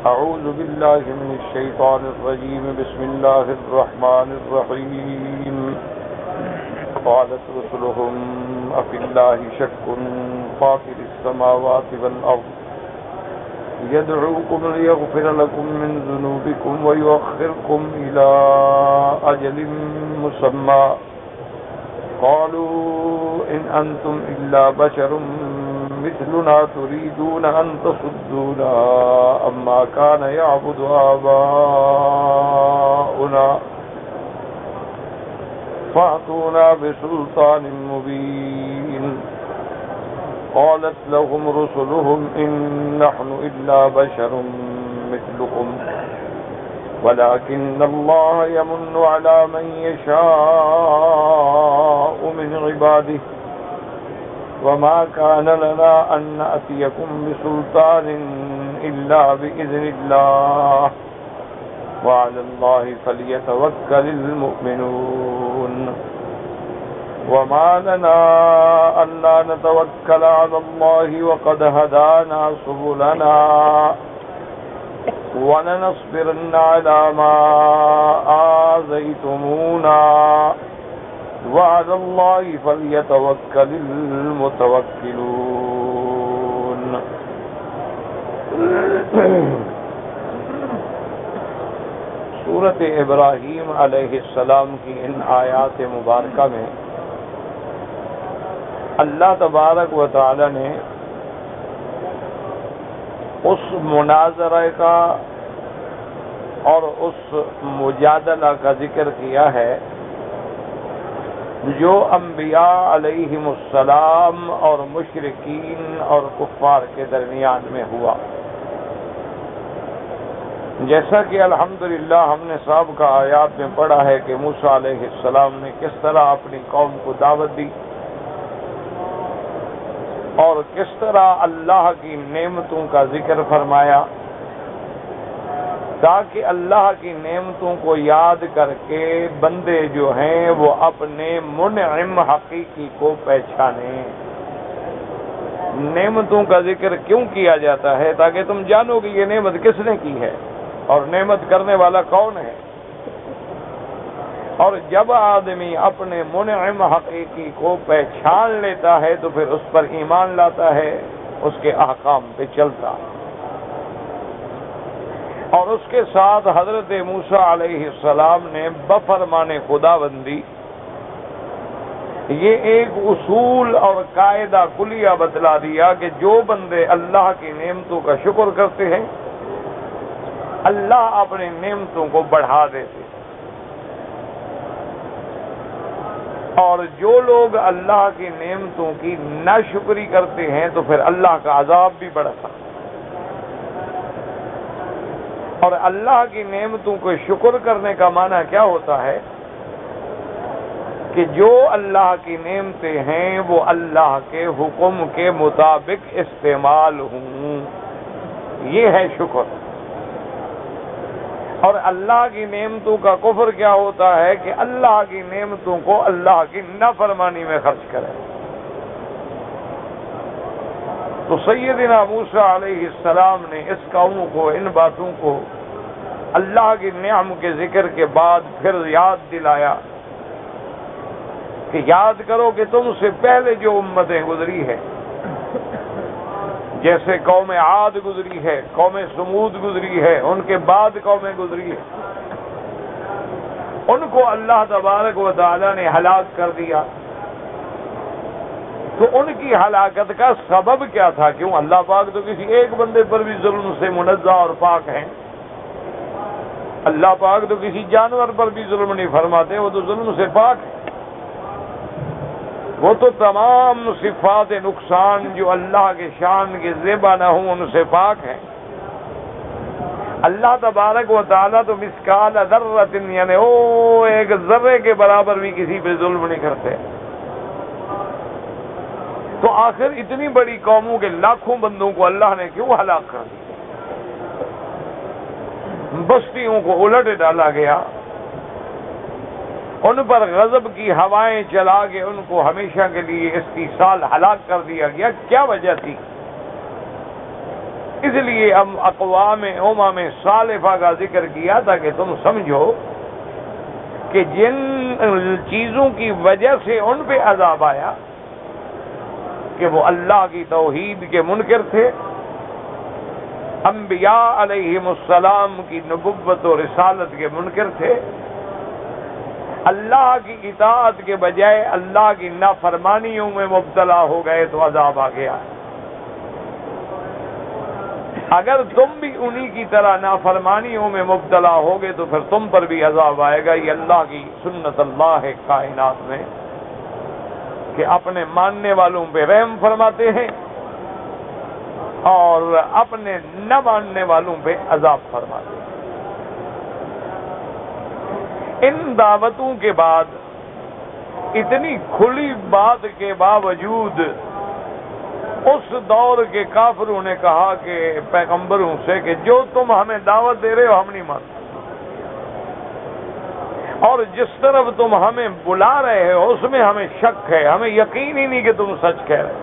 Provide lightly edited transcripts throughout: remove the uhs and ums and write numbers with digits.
أعوذ بالله من الشيطان الرجيم بسم الله الرحمن الرحيم قالت رسلهم أفي الله شك فاطر السماوات والأرض يدعوكم ليغفر لكم من ذنوبكم ويؤخركم إلى أجل مسمى قالوا إن أنتم إلا بشر مثلنا تريدون أن تصدونا عما كان يعبد آباؤنا فأتونا بسلطان مبين قالت لهم رسلهم إن نحن إلا بشر مثلكم ولكن الله يمن على من يشاء من عباده وما كان لنا أن نأتيكم بسلطان إلا بإذن الله وعلى الله فليتوكل المؤمنون وما لنا ألا نتوكل على الله وقد هدانا سبلنا ولنصبرن على ما آذيتمونا وعلى الله فليتوكل المتوكلون. سورۃ ابراہیم علیہ السلام کی ان آیات مبارکہ میں اللہ تبارک و تعالی نے اس مناظرہ کا اور اس مجادلہ کا ذکر کیا ہے جو انبیاء علیہم السلام اور مشرکین اور کفار کے درمیان میں ہوا. جیسا کہ الحمدللہ ہم نے سابقہ آیات میں پڑھا ہے کہ موسیٰ علیہ السلام نے کس طرح اپنی قوم کو دعوت دی اور کس طرح اللہ کی نعمتوں کا ذکر فرمایا تاکہ اللہ کی نعمتوں کو یاد کر کے بندے جو ہیں وہ اپنے منعم حقیقی کو پہچانیں. نعمتوں کا ذکر کیوں کیا جاتا ہے؟ تاکہ تم جانو کہ یہ نعمت کس نے کی ہے اور نعمت کرنے والا کون ہے. اور جب آدمی اپنے منعم حقیقی کو پہچان لیتا ہے تو پھر اس پر ایمان لاتا ہے، اس کے احکام پہ چلتا ہے. اور اس کے ساتھ حضرت موسیٰ علیہ السلام نے بفرمان خداوندی یہ ایک اصول اور قاعدہ کلیہ بتلا دیا کہ جو بندے اللہ کی نعمتوں کا شکر کرتے ہیں اللہ اپنی نعمتوں کو بڑھا دیتے، اور جو لوگ اللہ کی نعمتوں کی ناشکری کرتے ہیں تو پھر اللہ کا عذاب بھی بڑھتا. اور اللہ کی نعمتوں کو شکر کرنے کا معنی کیا ہوتا ہے کہ جو اللہ کی نعمتیں ہیں وہ اللہ کے حکم کے مطابق استعمال ہوں، یہ ہے شکر. اور اللہ کی نعمتوں کا کفر کیا ہوتا ہے کہ اللہ کی نعمتوں کو اللہ کی نافرمانی میں خرچ کرے. تو سیدنا موسیٰ علیہ السلام نے اس قوم کو ان باتوں کو اللہ کی نعم کے ذکر کے بعد پھر یاد دلایا کہ یاد کرو کہ تم سے پہلے جو امتیں گزری ہیں، جیسے قوم عاد گزری ہے، قوم سمود گزری ہے، ان کے بعد قومیں گزری ہے، ان کو اللہ تبارک و تعالی نے ہلاک کر دیا. تو ان کی ہلاکت کا سبب کیا تھا؟ کیوں اللہ پاک تو کسی ایک بندے پر بھی ظلم سے منزہ اور پاک ہیں. اللہ پاک تو کسی جانور پر بھی ظلم نہیں فرماتے، وہ تو ظلم سے پاک ہے. وہ تو تمام صفات نقصان جو اللہ کے شان کے زیبا نہ ہوں ان سے پاک ہیں. اللہ تبارک و تعالیٰ تو مثقال ذرۃ یعنی ایک ذرے کے برابر بھی کسی پہ ظلم نہیں کرتے. تو آخر اتنی بڑی قوموں کے لاکھوں بندوں کو اللہ نے کیوں ہلاک کر دیا؟ بستیوں کو الٹ ڈالا گیا، ان پر غضب کی ہوائیں چلا کے ان کو ہمیشہ کے لیے استیصال ہلاک کر دیا گیا. کیا وجہ تھی؟ اس لیے ہم اقوام امم سالفہ کا ذکر کیا تھا کہ تم سمجھو کہ جن چیزوں کی وجہ سے ان پہ عذاب آیا کہ وہ اللہ کی توحید کے منکر تھے، انبیاء علیہم السلام کی نبوت و رسالت کے منکر تھے، اللہ کی اطاعت کے بجائے اللہ کی نافرمانیوں میں مبتلا ہو گئے تو عذاب آ گیا۔ اگر تم بھی انہی کی طرح نافرمانیوں میں مبتلا ہوگے تو پھر تم پر بھی عذاب آئے گا۔ یہ اللہ کی سنت اللہ ہے کائنات میں کہ اپنے ماننے والوں پہ رحم فرماتے ہیں اور اپنے نہ ماننے والوں پہ عذاب فرماتے ہیں۔ ان دعوتوں کے بعد اتنی کھلی بات کے باوجود اس دور کے کافروں نے کہا کہ پیغمبروں سے کہ جو تم ہمیں دعوت دے رہے ہو ہم نہیں مانتے، اور جس طرف تم ہمیں بلا رہے ہو اس میں ہمیں شک ہے، ہمیں یقین ہی نہیں کہ تم سچ کہہ رہے ہو۔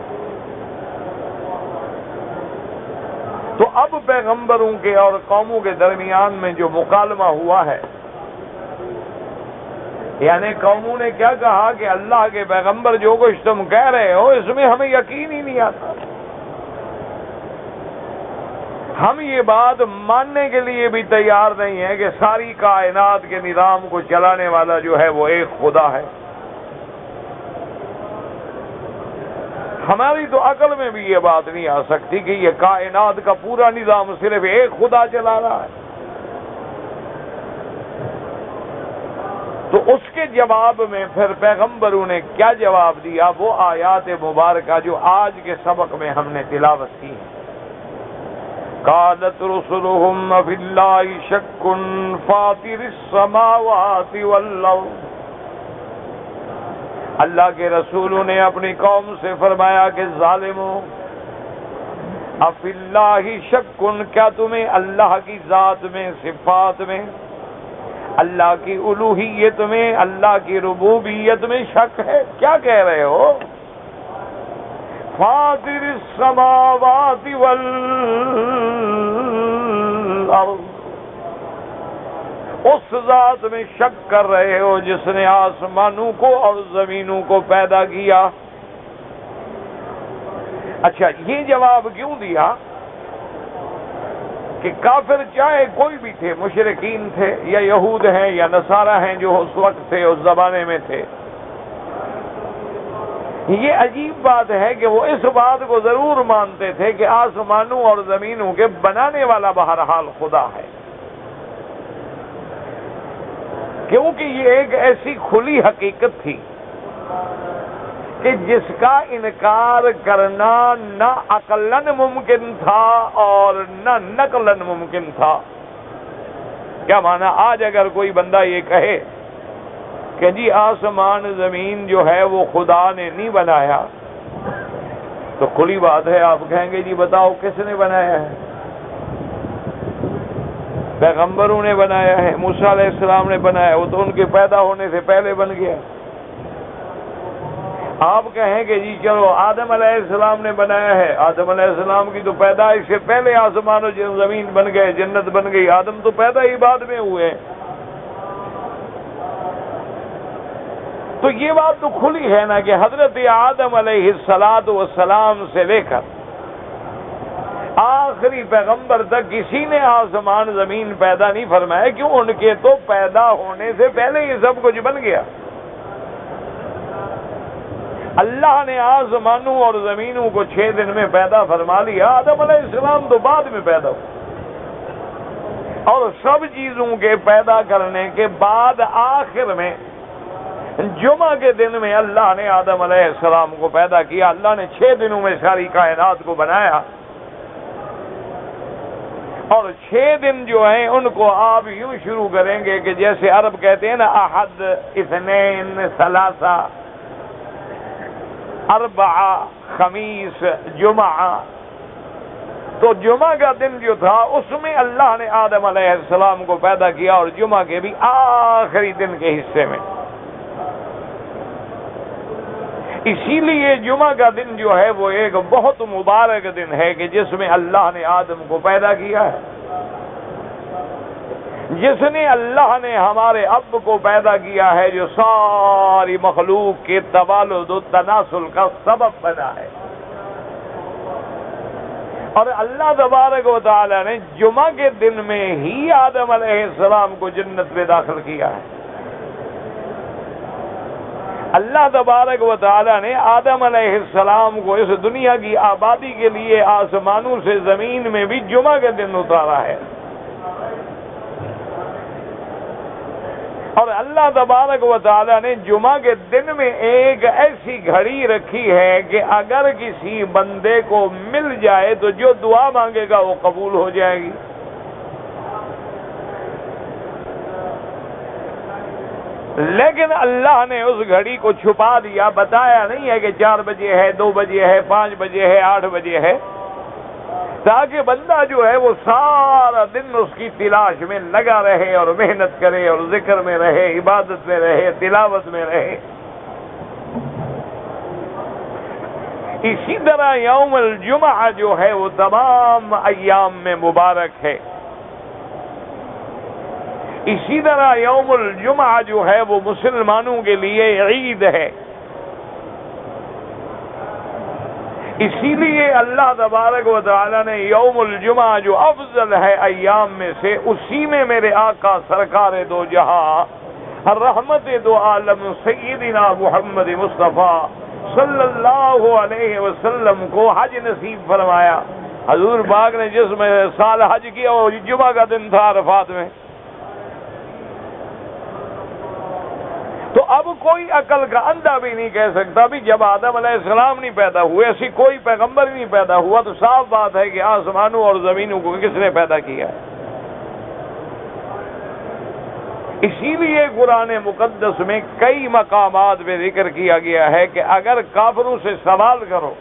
تو اب پیغمبروں کے اور قوموں کے درمیان میں جو مکالمہ ہوا ہے، یعنی قوموں نے کیا کہا کہ اللہ کے پیغمبر جو کچھ تم کہہ رہے ہو اس میں ہمیں یقین ہی نہیں آتا، ہم یہ بات ماننے کے لیے بھی تیار نہیں ہے کہ ساری کائنات کے نظام کو چلانے والا جو ہے وہ ایک خدا ہے۔ ہماری تو عقل میں بھی یہ بات نہیں آ سکتی کہ یہ کائنات کا پورا نظام صرف ایک خدا چلا رہا ہے۔ تو اس کے جواب میں پھر پیغمبروں نے کیا جواب دیا، وہ آیات مبارکہ جو آج کے سبق میں ہم نے تلاوت کی ہے۔ قالت رسلهم فی اللہ شک فاطر السماوات والارض، اللہ کے رسولوں نے اپنی قوم سے فرمایا کہ ظالموں، افی اللہ شک، کیا تمہیں اللہ کی ذات میں، صفات میں، اللہ کی الوہیت میں، اللہ کی ربوبیت میں شک ہے؟ کیا کہہ رہے ہو؟ فاطر السماوات والارض، اس ذات میں شک کر رہے ہو جس نے آسمانوں کو اور زمینوں کو پیدا کیا۔ اچھا، یہ جواب کیوں دیا کہ کافر چاہے کوئی بھی تھے، مشرکین تھے یا یہود ہیں یا نصارہ ہیں جو اس وقت تھے، اس زمانے میں تھے، یہ عجیب بات ہے کہ وہ اس بات کو ضرور مانتے تھے کہ آسمانوں اور زمینوں کے بنانے والا بہرحال خدا ہے، کیونکہ یہ ایک ایسی کھلی حقیقت تھی کہ جس کا انکار کرنا نہ عقلاً ممکن تھا اور نہ نقلاً ممکن تھا۔ کیا معنی؟ آج اگر کوئی بندہ یہ کہے کہ جی آسمان زمین جو ہے وہ خدا نے نہیں بنایا، تو کھلی بات ہے آپ کہیں گے جی بتاؤ کس نے بنایا ہے؟ پیغمبروں نے بنایا ہے، موسیٰ علیہ السلام نے بنایا، وہ تو ان کے پیدا ہونے سے پہلے بن گیا۔ آپ کہیں کہ جی چلو آدم علیہ السلام نے بنایا ہے، آدم علیہ السلام کی تو پیدائش سے پہلے آسمان و زمین بن گئے، جنت بن گئی، آدم تو پیدا ہی بعد میں ہوئے۔ تو یہ بات تو کھلی ہے نا کہ حضرت آدم علیہ السلام سے لے کر آخری پیغمبر تک کسی نے آسمان زمین پیدا نہیں فرمایا، کیوں؟ ان کے تو پیدا ہونے سے پہلے یہ سب کچھ بن گیا۔ اللہ نے آسمانوں اور زمینوں کو 6 دن میں پیدا فرما لیا، آدم علیہ السلام تو بعد میں پیدا ہو، اور سب چیزوں کے پیدا کرنے کے بعد آخر میں جمعہ کے دن میں اللہ نے آدم علیہ السلام کو پیدا کیا۔ اللہ نے 6 دنوں میں ساری کائنات کو بنایا، اور 6 دن جو ہیں ان کو آپ یوں شروع کریں گے کہ جیسے عرب کہتے ہیں نا احد، اثنین، ثلاثہ، اربعہ، خمیس، جمعہ، تو جمعہ کا دن جو تھا اس میں اللہ نے آدم علیہ السلام کو پیدا کیا، اور جمعہ کے بھی آخری دن کے حصے میں۔ اسی لیے جمعہ کا دن جو ہے وہ ایک بہت مبارک دن ہے کہ جس میں اللہ نے آدم کو پیدا کیا ہے، جس نے اللہ نے ہمارے اب کو پیدا کیا ہے، جو ساری مخلوق کے تبالد و تناسل کا سبب بنا ہے۔ اور اللہ تبارک و تعالی نے جمعہ کے دن میں ہی آدم علیہ السلام کو جنت میں داخل کیا ہے۔ اللہ تبارک و تعالی نے آدم علیہ السلام کو اس دنیا کی آبادی کے لیے آسمانوں سے زمین میں بھی جمعہ کے دن اتارا ہے۔ اور اللہ تبارک و تعالی نے جمعہ کے دن میں ایک ایسی گھڑی رکھی ہے کہ اگر کسی بندے کو مل جائے تو جو دعا مانگے گا وہ قبول ہو جائے گی۔ لیکن اللہ نے اس گھڑی کو چھپا دیا، بتایا نہیں ہے کہ 4 بجے ہے، 2 بجے ہے، 5 بجے ہے، 8 بجے ہے، تاکہ بندہ جو ہے وہ سارا دن اس کی تلاش میں لگا رہے اور محنت کرے اور ذکر میں رہے، عبادت میں رہے، تلاوت میں رہے۔ اسی طرح یوم الجمعہ جو ہے وہ تمام ایام میں مبارک ہے۔ اسی طرح یوم الجمعہ جو ہے وہ مسلمانوں کے لیے عید ہے۔ اسی لیے اللہ تبارک و تعالی نے یوم الجمعہ جو افضل ہے ایام میں سے، اسی میں میرے آقا سرکار دو جہاں رحمت دو عالم سیدنا محمد مصطفیٰ صلی اللہ علیہ وسلم کو حج نصیب فرمایا۔ حضور پاک نے جس میں سال حج کیا وہ جمعہ کا دن تھا عرفات میں۔ تو اب کوئی عقل کا اندھا بھی نہیں کہہ سکتا بھی جب آدم علیہ السلام نہیں پیدا ہوئے، ایسی کوئی پیغمبر نہیں پیدا ہوا، تو صاف بات ہے کہ آسمانوں اور زمینوں کو کس نے پیدا کیا ہے۔ اسی لیے قرآن مقدس میں کئی مقامات پہ ذکر کیا گیا ہے کہ اگر کافروں سے سوال کرو،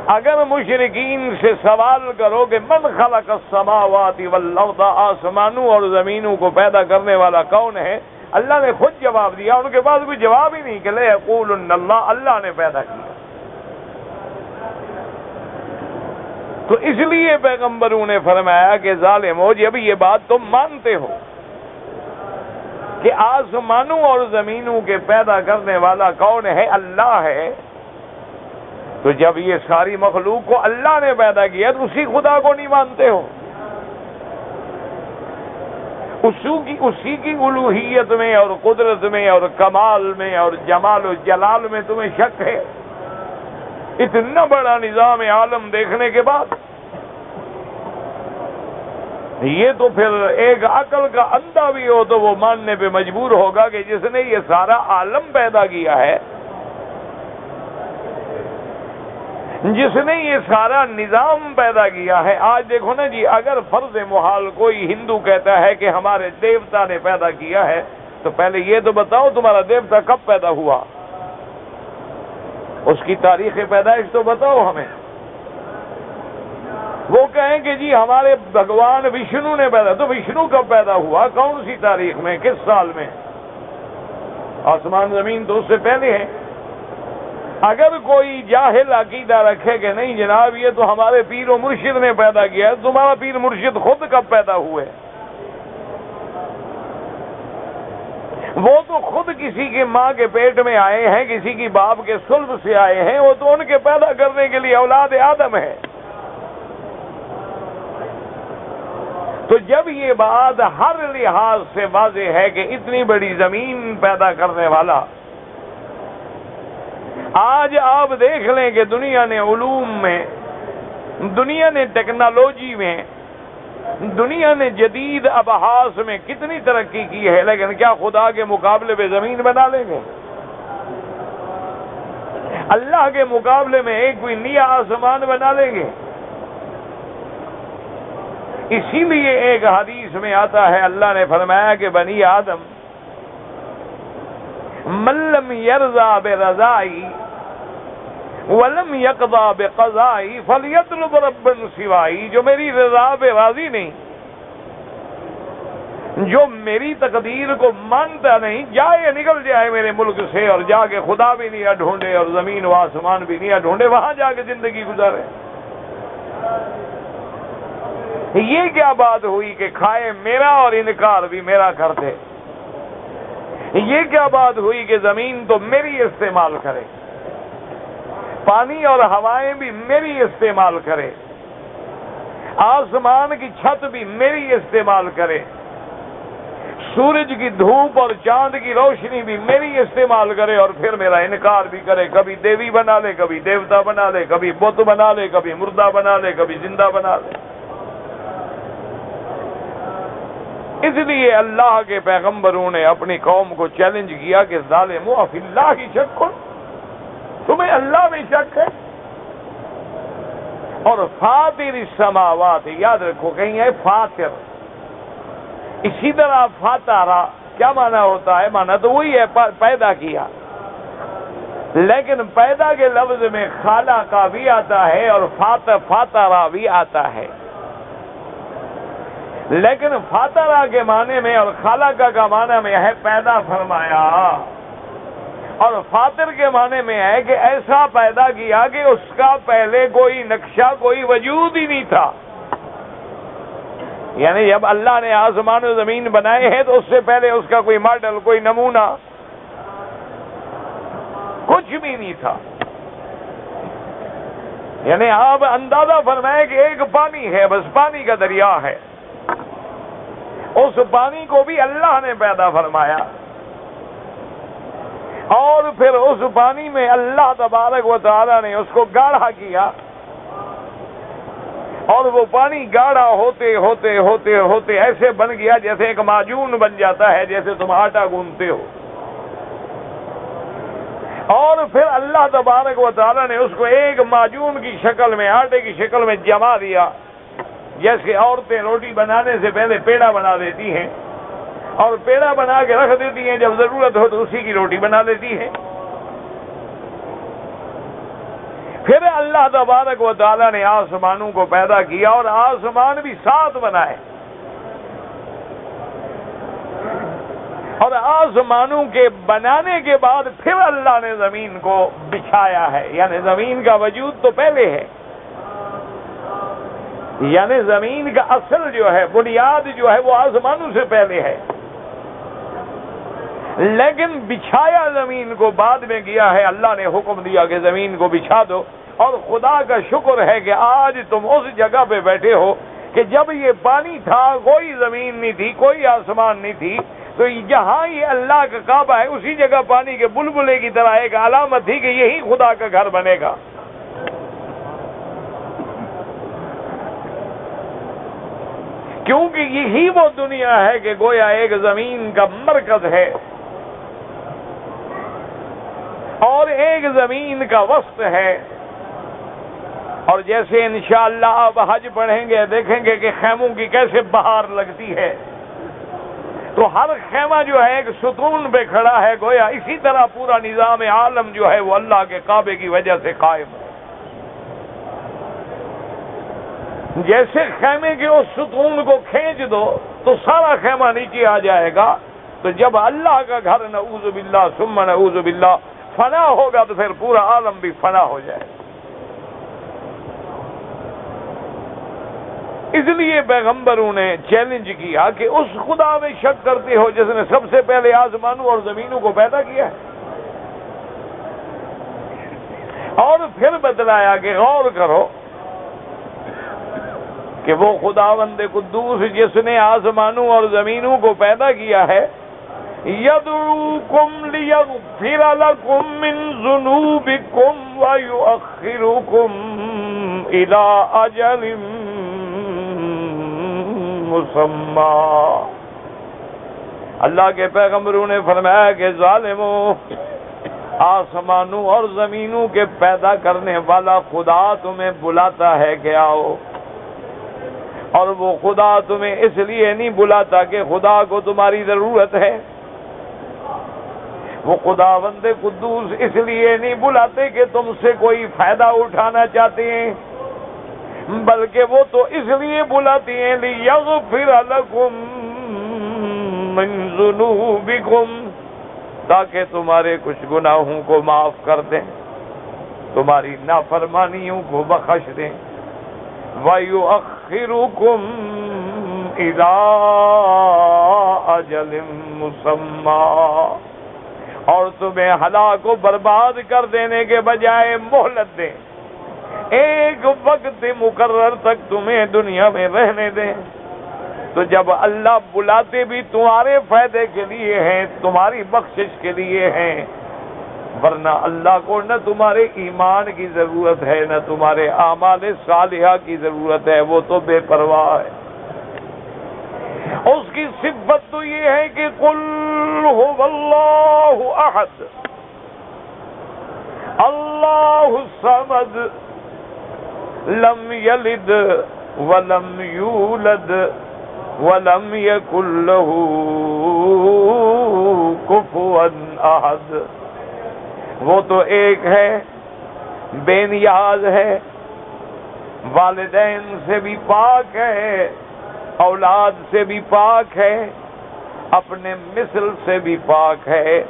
اگر مشرکین سے سوال کرو کہ من خلق السماوات والارض، آسمانوں اور زمینوں کو پیدا کرنے والا کون ہے، اللہ نے خود جواب دیا، ان کے پاس کوئی جواب ہی نہیں کہ لیقولن اللہ، اللہ نے پیدا کیا۔ تو اس لیے پیغمبروں نے فرمایا کہ ظالمو، جب یہ بات تم مانتے ہو کہ آسمانوں اور زمینوں کے پیدا کرنے والا کون ہے، اللہ ہے، تو جب یہ ساری مخلوق کو اللہ نے پیدا کیا تو اسی خدا کو نہیں مانتے ہو؟ اسی کی الوہیت میں اور قدرت میں اور کمال میں اور جمال و جلال میں تمہیں شک ہے؟ اتنا بڑا نظام عالم دیکھنے کے بعد یہ تو پھر ایک عقل کا اندھا بھی ہو تو وہ ماننے پہ مجبور ہوگا کہ جس نے یہ سارا عالم پیدا کیا ہے، جس نے یہ سارا نظام پیدا کیا ہے۔ آج دیکھو نا جی، اگر فرض محال کوئی ہندو کہتا ہے کہ ہمارے دیوتا نے پیدا کیا ہے، تو پہلے یہ تو بتاؤ تمہارا دیوتا کب پیدا ہوا، اس کی تاریخ پیدائش تو بتاؤ ہمیں۔ وہ کہیں کہ جی ہمارے بھگوان وشنو نے پیدا، تو وشنو کب پیدا ہوا، کون سی تاریخ میں، کس سال میں؟ آسمان زمین تو اس سے پہلے ہے۔ اگر کوئی جاہل عقیدہ رکھے کہ نہیں جناب یہ تو ہمارے پیر و مرشد نے پیدا کیا، تمہارا پیر مرشد خود کب پیدا ہوئے؟ وہ تو خود کسی کی ماں کے پیٹ میں آئے ہیں، کسی کی باپ کے صلب سے آئے ہیں، وہ تو ان کے پیدا کرنے کے لیے اولاد آدم ہے۔ تو جب یہ بات ہر لحاظ سے واضح ہے کہ اتنی بڑی زمین پیدا کرنے والا، آج آپ دیکھ لیں کہ دنیا نے علوم میں، دنیا نے ٹیکنالوجی میں، دنیا نے جدید ابحاث میں کتنی ترقی کی ہے، لیکن کیا خدا کے مقابلے پہ زمین بنا لیں گے؟ اللہ کے مقابلے میں ایک کوئی نیا آسمان بنا لیں گے؟ اسی لیے ایک حدیث میں آتا ہے، اللہ نے فرمایا کہ بنی آدم من لم یرضا برضائی ولم یقضا بقضائی فلیطلب ربا سوائی، جو میری رضا پہ راضی نہیں، جو میری تقدیر کو مانتا نہیں، جائے نکل جائے میرے ملک سے اور جا کے خدا بھی نہیں ڈھونڈے اور زمین و آسمان بھی نہیں ڈھونڈے، وہاں جا کے زندگی گزارے۔ یہ کیا بات ہوئی کہ کھائے میرا اور انکار بھی میرا کرتے؟ یہ کیا بات ہوئی کہ زمین تو میری استعمال کرے، پانی اور ہوائیں بھی میری استعمال کرے، آسمان کی چھت بھی میری استعمال کرے، سورج کی دھوپ اور چاند کی روشنی بھی میری استعمال کرے، اور پھر میرا انکار بھی کرے، کبھی دیوی بنا لے، کبھی دیوتا بنا لے، کبھی بت بنا لے، کبھی مردہ بنا لے، کبھی زندہ بنا لے۔ اس لیے اللہ کے پیغمبروں نے اپنی قوم کو چیلنج کیا کہ ظالمو افی اللہ شک، تمہیں اللہ میں شک ہے؟ اور فاطر السماوات، یاد رکھو کہیں ہے فاطر، اسی طرح فاتارا کیا معنی ہوتا ہے؟ معنی تو وہی ہے پیدا کیا، لیکن پیدا کے لفظ میں خالہ کا بھی آتا ہے اور فاتارا بھی آتا ہے، لیکن فاتارا کے معنی میں اور خالہ کا معنی میں ہے پیدا فرمایا، اور فاطر کے معنی میں ہے کہ ایسا پیدا کیا کہ اس کا پہلے کوئی نقشہ، کوئی وجود ہی نہیں تھا۔ یعنی جب اللہ نے آسمان و زمین بنائے ہیں تو اس سے پہلے اس کا کوئی ماڈل، کوئی نمونہ، کچھ بھی نہیں تھا۔ یعنی آپ اندازہ فرمائیں کہ ایک پانی ہے، بس پانی کا دریا ہے، اس پانی کو بھی اللہ نے پیدا فرمایا، اور پھر اس پانی میں اللہ تبارک و تعالی نے اس کو گاڑھا کیا، اور وہ پانی گاڑھا ہوتے ہوتے ہوتے ہوتے ایسے بن گیا جیسے ایک معجون بن جاتا ہے، جیسے تم آٹا گوندھتے ہو، اور پھر اللہ تبارک و تعالی نے اس کو ایک معجون کی شکل میں، آٹے کی شکل میں جما دیا، جیسے عورتیں روٹی بنانے سے پہلے پیڑا بنا دیتی ہیں اور پیڑا بنا کے رکھ دیتی ہیں، جب ضرورت ہو تو اسی کی روٹی بنا دیتی ہیں۔ پھر اللہ تبارک و تعالی نے آسمانوں کو پیدا کیا اور آسمان بھی 7 بنائے، اور آسمانوں کے بنانے کے بعد پھر اللہ نے زمین کو بچھایا ہے، یعنی زمین کا وجود تو پہلے ہے، یعنی زمین کا اصل جو ہے، بنیاد جو ہے وہ آسمانوں سے پہلے ہے، لیکن بچھایا زمین کو بعد میں کیا ہے۔ اللہ نے حکم دیا کہ زمین کو بچھا دو، اور خدا کا شکر ہے کہ آج تم اس جگہ پہ بیٹھے ہو کہ جب یہ پانی تھا، کوئی زمین نہیں تھی، کوئی آسمان نہیں تھی، تو جہاں یہ اللہ کا کعبہ ہے اسی جگہ پانی کے بلبلے کی طرح ایک علامت تھی کہ یہی خدا کا گھر بنے گا۔ کیونکہ یہی وہ دنیا ہے کہ گویا ایک زمین کا مرکز ہے اور ایک زمین کا وسط ہے، اور جیسے انشاءاللہ آپ حج پڑھیں گے دیکھیں گے کہ خیموں کی کیسے بہار لگتی ہے، تو ہر خیمہ جو ہے ایک ستون پہ کھڑا ہے، گویا اسی طرح پورا نظام عالم جو ہے وہ اللہ کے کعبے کی وجہ سے قائم ہے۔ جیسے خیمے کے اس ستون کو کھینچ دو تو سارا خیمہ نیچے آ جائے گا، تو جب اللہ کا گھر نعوذ باللہ ثم نعوذ باللہ فنا ہوگا تو پھر پورا عالم بھی فنا ہو جائے گا۔ اس لیے پیغمبروں نے چیلنج کیا کہ اس خدا میں شک کرتے ہو جس نے سب سے پہلے آسمانوں اور زمینوں کو پیدا کیا ہے، اور پھر بتلایا کہ غور کرو کہ وہ خداوند قدوس جس نے آسمانوں اور زمینوں کو پیدا کیا ہے، یدعوکم لیغفر لکم من ذنوبکم ویؤخرکم الی اجل مسمى۔ اللہ کے پیغمبروں نے فرمایا کہ ظالموں، آسمانوں اور زمینوں کے پیدا کرنے والا خدا تمہیں بلاتا ہے کہ آؤ، اور وہ خدا تمہیں اس لیے نہیں بلاتا کہ خدا کو تمہاری ضرورت ہے، وہ خداوند قدوس اس لیے نہیں بلاتے کہ تم سے کوئی فائدہ اٹھانا چاہتے ہیں، بلکہ وہ تو اس لیے بلاتی ہیں لیغفر لکم من ذنوبکم، تاکہ تمہارے کچھ گناہوں کو معاف کر دیں، تمہاری نافرمانیوں کو بخش دیں۔ وَيُؤَخِّرُكُمْ إِلَىٰ أَجَلٍ مُّسَمًّى، اور تمہیں ہلاک و برباد کر دینے کے بجائے مہلت دیں، ایک وقت مقرر تک تمہیں دنیا میں رہنے دیں۔ تو جب اللہ بلاتے بھی تمہارے فائدے کے لیے ہیں، تمہاری بخشش کے لیے ہیں، ورنہ اللہ کو نہ تمہارے ایمان کی ضرورت ہے، نہ تمہارے اعمال صالحہ کی ضرورت ہے، وہ تو بے پرواہ ہے۔ اس کی صفت تو یہ ہے کہ قل هو اللہ احد اللہ الصمد لم یلد ولم یولد وَلَمْ يَكُنْ لَهُ كُفُوًا أَحَدٌ، وہ تو ایک ہے، بے نیاز ہے، والدین سے بھی پاک ہے، اولاد سے بھی پاک ہے، اپنے مثل سے بھی پاک ہے۔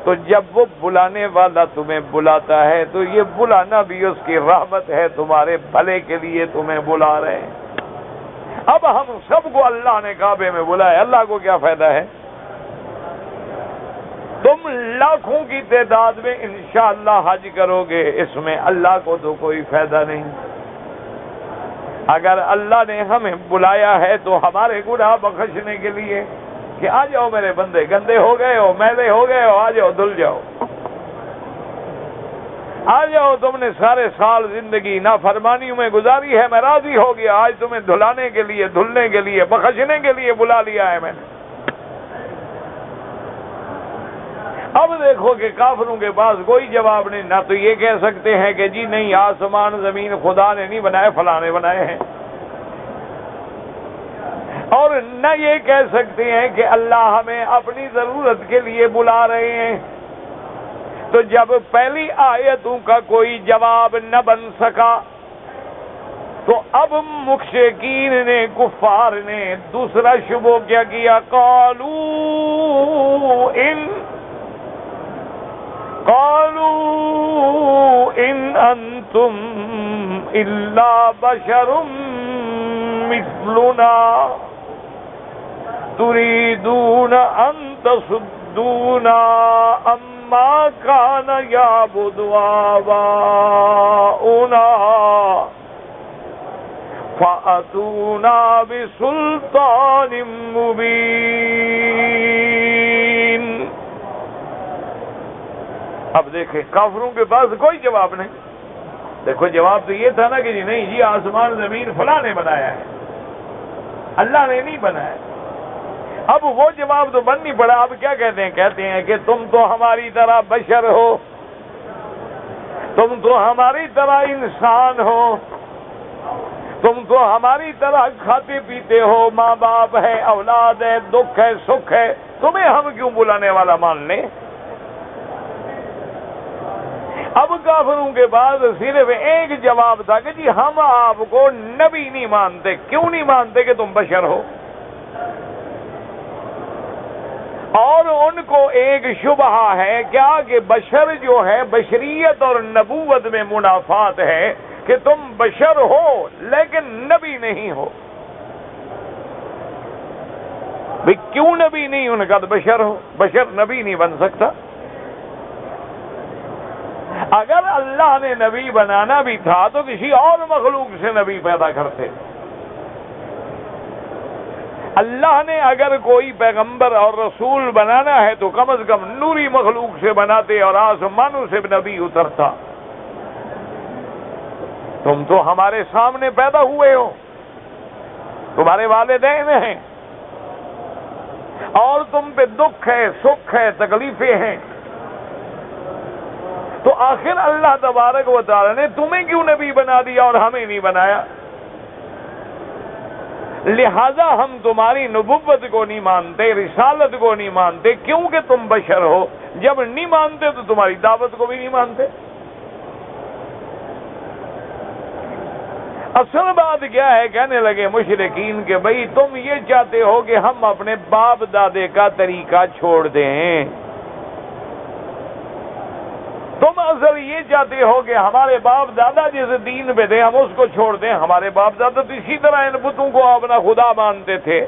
تو جب وہ بلانے والا تمہیں بلاتا ہے تو یہ بلانا بھی اس کی رحمت ہے، تمہارے بھلے کے لیے تمہیں بلا رہے ہیں۔ اب ہم سب کو اللہ نے کعبے میں بلایا، اللہ کو کیا فائدہ ہے؟ تم لاکھوں کی تعداد میں انشاءاللہ حج کرو گے، اس میں اللہ کو تو کوئی فائدہ نہیں۔ اگر اللہ نے ہمیں بلایا ہے تو ہمارے گناہ بخشنے کے لیے کہ آ جاؤ میرے بندے، گندے ہو گئے ہو، میلے ہو گئے ہو، آ جاؤ دھل جاؤ، آ جاؤ، تم نے سارے سال زندگی نافرمانیوں میں گزاری ہے، میں راضی ہو گیا، آج تمہیں دھلانے کے لیے، دھلنے کے لیے، بخشنے کے لیے بلا لیا ہے میں نے۔ اب دیکھو کہ کافروں کے پاس کوئی جواب نہیں، نہ تو یہ کہہ سکتے ہیں کہ جی نہیں آسمان زمین خدا نے نہیں بنائے، فلاں نے بنائے ہیں، اور نہ یہ کہہ سکتے ہیں کہ اللہ ہمیں اپنی ضرورت کے لیے بلا رہے ہیں۔ تو جب پہلی آیتوں کا کوئی جواب نہ بن سکا تو اب مشرکین نے، کفار نے دوسرا شبہ کیا کیا، قالوا ان انتم الا بشر مثلنا تريدون ان تصدونا ما كان يعبد آباؤنا فأتونا بسلطان مبين۔ اب دیکھیں کافروں کے پاس کوئی جواب نہیں۔ دیکھو جواب تو یہ تھا نا کہ جی نہیں جی آسمان زمین فلاں نے بنایا ہے، اللہ نے نہیں بنایا۔ اب وہ جواب تو بن نہیں پڑا، اب کیا کہتے ہیں؟ کہتے ہیں کہ تم تو ہماری طرح بشر ہو، تم تو ہماری طرح انسان ہو، تم تو ہماری طرح کھاتے پیتے ہو، ماں باپ ہے، اولاد ہے، دکھ ہے، سکھ ہے، تمہیں ہم کیوں بلانے والا مان لیں؟ اب کافروں کے بعد صرف ایک جواب تھا کہ جی ہم آپ کو نبی نہیں مانتے۔ کیوں نہیں مانتے؟ کہ تم بشر ہو۔ اور ان کو ایک شبہ ہے کیا کہ بشر جو ہے، بشریت اور نبوت میں منافات ہے کہ تم بشر ہو لیکن نبی نہیں ہو۔ بھئی کیوں نبی نہیں؟ ان کا تو بشر ہو، بشر نبی نہیں بن سکتا۔ اگر اللہ نے نبی بنانا بھی تھا تو کسی اور مخلوق سے نبی پیدا کرتے۔ اللہ نے اگر کوئی پیغمبر اور رسول بنانا ہے تو کم از کم نوری مخلوق سے بناتے اور آسمانوں سے نبی اترتا۔ تم تو ہمارے سامنے پیدا ہوئے ہو، تمہارے والدین ہیں، اور تم پہ دکھ ہے، سکھ ہے، تکلیفیں ہیں، تو آخر اللہ تبارک و تعالی نے تمہیں کیوں نبی بنا دیا اور ہمیں نہیں بنایا؟ لہذا ہم تمہاری نبوت کو نہیں مانتے، رسالت کو نہیں مانتے، کیونکہ تم بشر ہو۔ جب نہیں مانتے تو تمہاری دعوت کو بھی نہیں مانتے۔ اصل بات کیا ہے؟ کہنے لگے مشرکین کہ بھئی تم یہ چاہتے ہو کہ ہم اپنے باپ دادے کا طریقہ چھوڑ دیں، تم اصل یہ چاہتے ہو کہ ہمارے باپ دادا جس دین پہ تھے ہم اس کو چھوڑ دیں۔ ہمارے باپ دادا تو اسی طرح ان بتوں کو اپنا خدا مانتے تھے،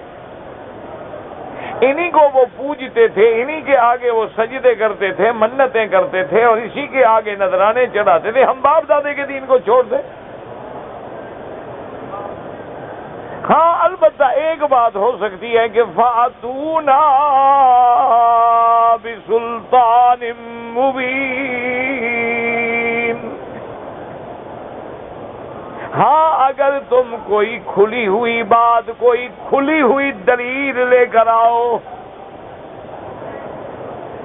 انہی کو وہ پوجتے تھے، انہی کے آگے وہ سجدے کرتے تھے، منتیں کرتے تھے اور اسی کے آگے نذرانے چڑھاتے تھے، ہم باپ دادے کے دین کو چھوڑ دیں؟ ہاں البتہ ایک بات ہو سکتی ہے کہ فَأْتُونَا بِسُلْطَانٍ مُبِينٍ، ہاں اگر تم کوئی کھلی ہوئی بات، کوئی کھلی ہوئی دلیل لے کر آؤ،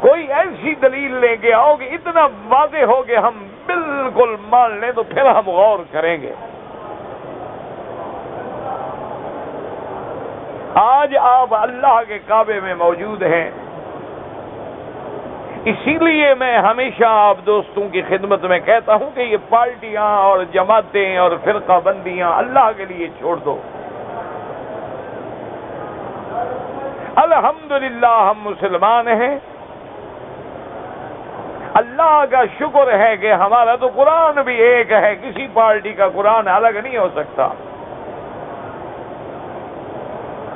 کوئی ایسی دلیل لے کے آؤ کہ اتنا واضح ہو کہ ہم بالکل مان لیں تو پھر ہم غور کریں گے۔ آج آپ اللہ کے کعبے میں موجود ہیں، اسی لیے میں ہمیشہ آپ دوستوں کی خدمت میں کہتا ہوں کہ یہ پارٹیاں اور جماعتیں اور فرقہ بندیاں اللہ کے لیے چھوڑ دو۔ الحمدللہ ہم مسلمان ہیں، اللہ کا شکر ہے کہ ہمارا تو قرآن بھی ایک ہے، کسی پارٹی کا قرآن الگ نہیں ہو سکتا۔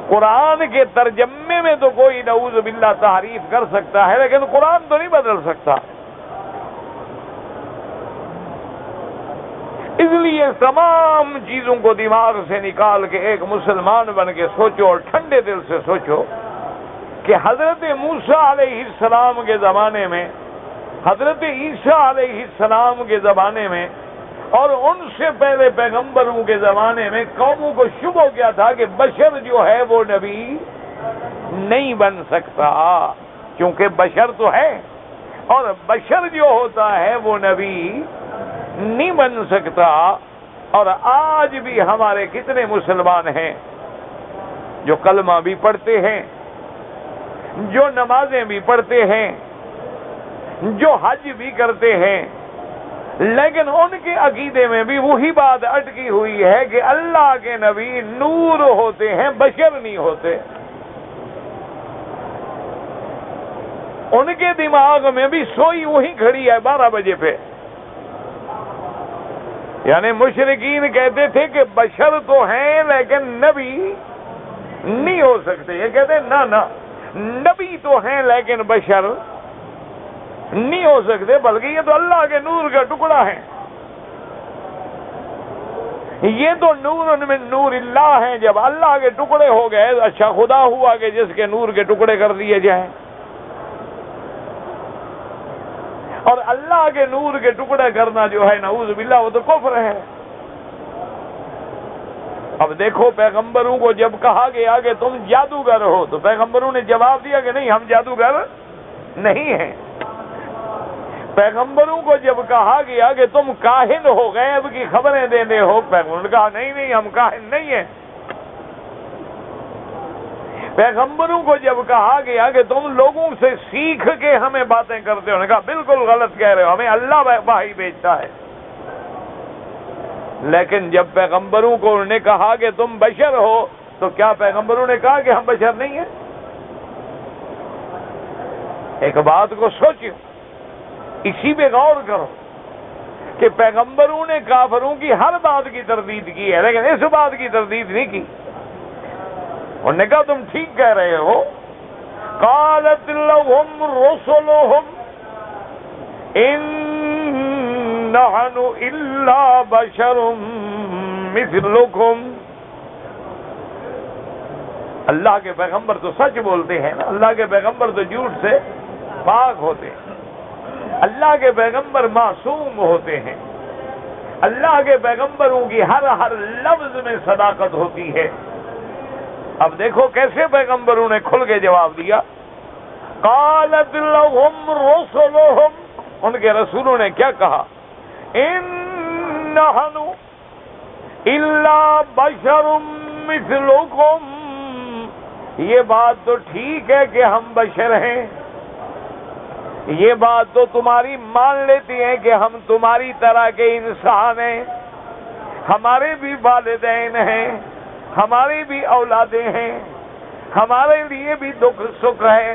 قرآن کے ترجمے میں تو کوئی نعوذ باللہ تحریف کر سکتا ہے لیکن قرآن تو نہیں بدل سکتا۔ اس لیے تمام چیزوں کو دماغ سے نکال کے ایک مسلمان بن کے سوچو اور ٹھنڈے دل سے سوچو کہ حضرت موسیٰ علیہ السلام کے زمانے میں، حضرت عیسیٰ علیہ السلام کے زمانے میں اور ان سے پہلے پیغمبروں کے زمانے میں قوموں کو شبہ کیا تھا کہ بشر جو ہے وہ نبی نہیں بن سکتا، کیونکہ بشر تو ہے اور بشر جو ہوتا ہے وہ نبی نہیں بن سکتا۔ اور آج بھی ہمارے کتنے مسلمان ہیں جو کلمہ بھی پڑھتے ہیں، جو نمازیں بھی پڑھتے ہیں، جو حج بھی کرتے ہیں، لیکن ان کے عقیدے میں بھی وہی بات اٹکی ہوئی ہے کہ اللہ کے نبی نور ہوتے ہیں، بشر نہیں ہوتے۔ ان کے دماغ میں بھی سوئی وہی کھڑی ہے 12 بجے پہ۔ یعنی مشرکین کہتے تھے کہ بشر تو ہیں لیکن نبی نہیں ہو سکتے، یہ کہتے ہیں نہ نبی تو ہیں لیکن بشر نہیں ہو سکتے، بلکہ یہ تو اللہ کے نور کا ٹکڑا ہے، یہ تو نور من نور اللہ ہیں۔ جب اللہ کے ٹکڑے ہو گئے اچھا خدا ہوا کہ جس کے نور کے ٹکڑے کر دیے جائیں، اور اللہ کے نور کے ٹکڑے کرنا جو ہے نعوذ باللہ وہ تو کفر ہے۔ اب دیکھو پیغمبروں کو جب کہا گیا کہ تم جادوگر ہو تو پیغمبروں نے جواب دیا کہ نہیں ہم جادوگر نہیں ہیں۔ پیغمبروں کو جب کہا گیا کہ تم کاہن ہو غیب کی خبریں دینے ہو، پیغمبروں نے کہا نہیں ہم کاہن نہیں ہیں۔ پیغمبروں کو جب کہا گیا کہ تم لوگوں سے سیکھ کے ہمیں باتیں کرتے ہو، نے کہا بالکل غلط کہہ رہے ہو، ہمیں اللہ وحی بھیجتا ہے۔ لیکن جب پیغمبروں کو انہوں نے کہا کہ تم بشر ہو تو کیا پیغمبروں نے کہا کہ ہم بشر نہیں ہیں؟ ایک بات کو سوچو، اسی پہ غور کرو کہ پیغمبروں نے کافروں کی ہر بات کی تردید کی ہے لیکن اس بات کی تردید نہیں کی۔ انہوں نے کہا تم ٹھیک کہہ رہے ہو، قالت لهم رسلهم ان نحن الا بشر مثلكم۔ اللہ کے پیغمبر تو سچ بولتے ہیں نا، اللہ کے پیغمبر تو جھوٹ سے پاک ہوتے ہیں، اللہ کے پیغمبر معصوم ہوتے ہیں، اللہ کے پیغمبروں کی ہر لفظ میں صداقت ہوتی ہے۔ اب دیکھو کیسے پیغمبروں نے کھل کے جواب دیا، قالت لهم رسلهم، ان کے رسولوں نے کیا کہا، ان نحن الا بشر مثلكم، یہ بات تو ٹھیک ہے کہ ہم بشر ہیں، یہ بات تو تمہاری مان لیتی ہیں کہ ہم تمہاری طرح کے انسان ہیں، ہمارے بھی والدین ہیں، ہماری بھی اولادیں ہیں، ہمارے لیے بھی دکھ سکھ ہے،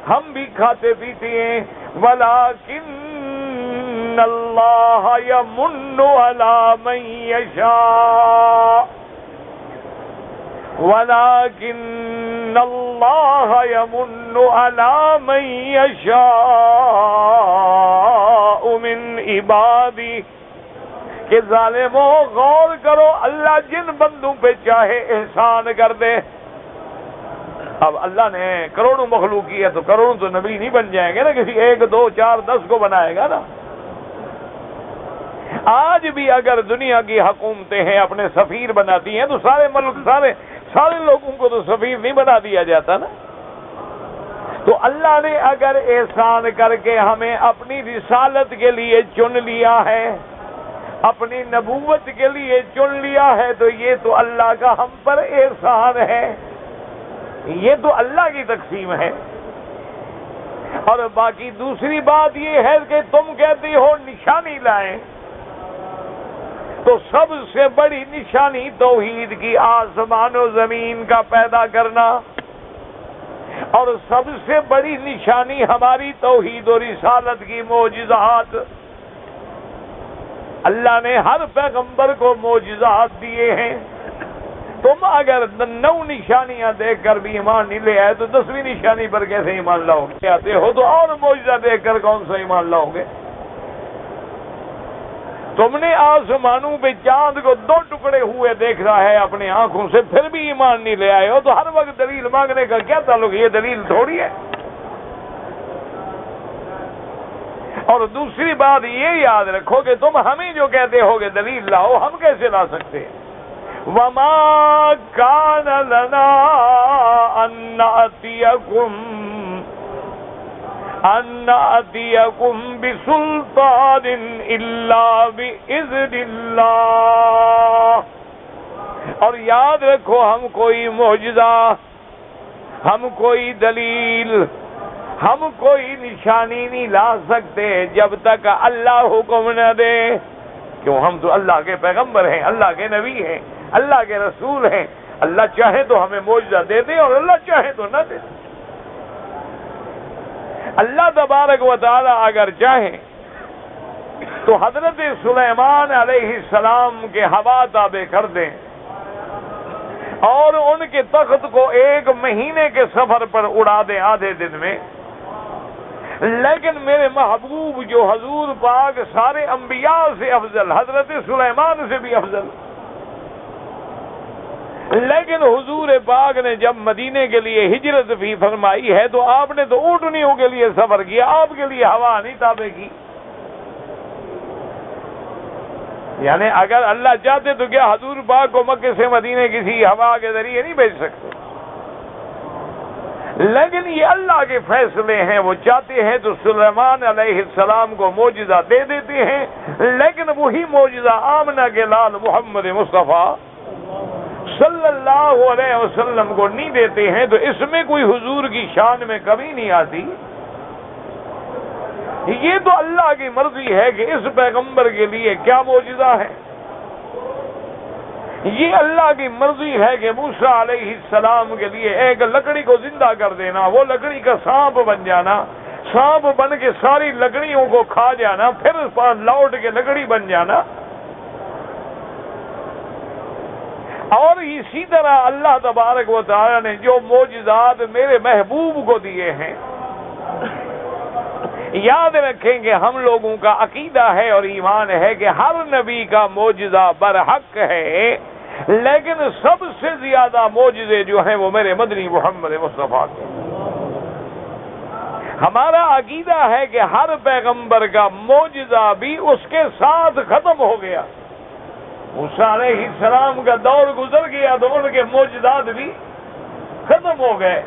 ہم بھی کھاتے پیتے ہیں۔ وَلَٰكِنَّ اللَّهَ يَمُنُّ عَلَىٰ مَن يَشَاءُ وَلَٰكِنَّ اللَّهَ يَمُنُّ عَلَىٰ مَن يَشَاءُ مِنْ عِبَادِهِ۔ کہ ظالموں غور کرو، اللہ جن بندوں پہ چاہے احسان کر دے۔ اب اللہ نے کروڑوں مخلوق کی ہے تو کروڑوں تو نبی نہیں بن جائیں گے نا، کسی 1 2 4 10 کو بنائے گا نا۔ آج بھی اگر دنیا کی حکومتیں ہیں اپنے سفیر بناتی ہیں تو سارے ملک سارے لوگوں کو تو سفیر نہیں بنا دیا جاتا نا۔ تو اللہ نے اگر احسان کر کے ہمیں اپنی رسالت کے لیے چن لیا ہے، اپنی نبوت کے لیے چن لیا ہے، تو یہ تو اللہ کا ہم پر احسان ہے، یہ تو اللہ کی تقسیم ہے۔ اور باقی دوسری بات یہ ہے کہ تم کہتے ہو نشانی لائیں، تو سب سے بڑی نشانی توحید کی، آسمان و زمین کا پیدا کرنا، اور سب سے بڑی نشانی ہماری توحید و رسالت کی معجزات۔ اللہ نے ہر پیغمبر کو معجزات دیے ہیں۔ تم اگر 9 نشانیاں دیکھ کر بھی ایمان نہیں لے آئے تو 10ویں نشانی پر کیسے ایمان لاؤ گے؟ آتے ہو تو اور معجزہ دیکھ کر کون سا ایمان لاؤ گے؟ تم نے آسمانوں پہ چاند کو 2 ٹکڑے ہوئے دیکھ رہا ہے اپنی آنکھوں سے، پھر بھی ایمان نہیں لے آئے ہو، تو ہر وقت دلیل مانگنے کا کیا تعلق؟ یہ دلیل تھوڑی ہے۔ اور دوسری بات یہ یاد رکھو کہ تم ہمیں جو کہتے ہو کہ دلیل لاؤ، ہم کیسے لا سکتے ہیں؟ وَمَا كَانَ لَنَا أَن نَأْتِيَكُمْ بِسُلْطَانٍ إِلَّا بِإِذْنِ اللَّهِ۔ اور یاد رکھو، ہم کوئی معجزہ، ہم کوئی دلیل، ہم کوئی نشانی نہیں لا سکتے جب تک اللہ حکم نہ دے۔ کیوں؟ ہم تو اللہ کے پیغمبر ہیں، اللہ کے نبی ہیں، اللہ کے رسول ہیں۔ اللہ چاہے تو ہمیں معجزہ دے دے اور اللہ چاہے تو نہ دے۔ اللہ تبارک و تعالی اگر چاہیں تو حضرت سلیمان علیہ السلام کے ہوا تابع کر دیں اور ان کے تخت کو 1 مہینے کے سفر پر اڑا دیں آدھے دن میں، لیکن میرے محبوب جو حضور پاک سارے انبیاء سے افضل، حضرت سلیمان سے بھی افضل، لیکن حضور پاک نے جب مدینے کے لیے ہجرت بھی فرمائی ہے تو آپ نے تو اونٹنیوں کے لیے سفر کیا، آپ کے لیے ہوا نہیں تابع کی۔ یعنی اگر اللہ چاہتے تو کیا حضور پاک کو مکے سے مدینے کسی ہوا کے ذریعے نہیں بھیج سکتے؟ لیکن یہ اللہ کے فیصلے ہیں، وہ چاہتے ہیں تو سلیمان علیہ السلام کو معجزہ دے دیتے ہیں، لیکن وہی معجزہ آمنہ کے لال محمد مصطفیٰ صلی اللہ علیہ وسلم کو نہیں دیتے ہیں، تو اس میں کوئی حضور کی شان میں کمی نہیں آتی۔ یہ تو اللہ کی مرضی ہے کہ اس پیغمبر کے لیے کیا معجزہ ہے۔ یہ اللہ کی مرضی ہے کہ موسیٰ علیہ السلام کے لیے ایک لکڑی کو زندہ کر دینا، وہ لکڑی کا سانپ بن جانا، سانپ بن کے ساری لکڑیوں کو کھا جانا، پھر لوٹ کے لکڑی بن جانا۔ اور اسی طرح اللہ تبارک و تعالی نے جو معجزات میرے محبوب کو دیے ہیں، یاد رکھیں کہ ہم لوگوں کا عقیدہ ہے اور ایمان ہے کہ ہر نبی کا معجزہ برحق ہے، لیکن سب سے زیادہ معجزے جو ہیں وہ میرے مدنی محمد مصطفیٰ کے۔ ہمارا عقیدہ ہے کہ ہر پیغمبر کا معجزہ بھی اس کے ساتھ ختم ہو گیا۔ موسیٰ علیہ السلام کا دور گزر گیا تو ان کے معجزات بھی ختم ہو گئے،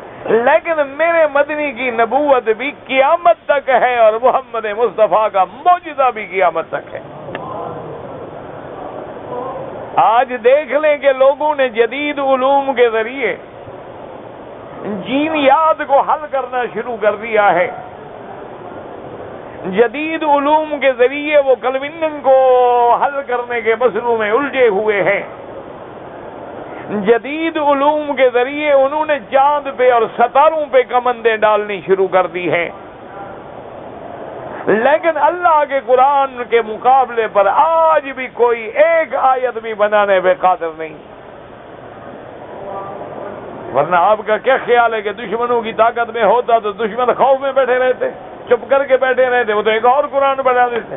لیکن میرے مدنی کی نبوت بھی قیامت تک ہے اور محمد مصطفیٰ کا معجزہ بھی قیامت تک ہے۔ آج دیکھ لیں کہ لوگوں نے جدید علوم کے ذریعے جینیات کو حل کرنا شروع کر دیا ہے۔ جدید علوم کے ذریعے وہ کلوینن کو حل کرنے کے مسئلوں میں الجھے ہوئے ہیں، جدید علوم کے ذریعے انہوں نے چاند پہ اور ستاروں پہ کمندیں ڈالنی شروع کر دی ہیں، لیکن اللہ کے قرآن کے مقابلے پر آج بھی کوئی ایک آیت بھی بنانے پہ قادر نہیں۔ ورنہ آپ کا کیا خیال ہے کہ دشمنوں کی طاقت میں ہوتا تو دشمن خوف میں بیٹھے رہتے، چپ کر کے بیٹھے رہتے، وہ تو ایک اور قرآن بنا دیتے۔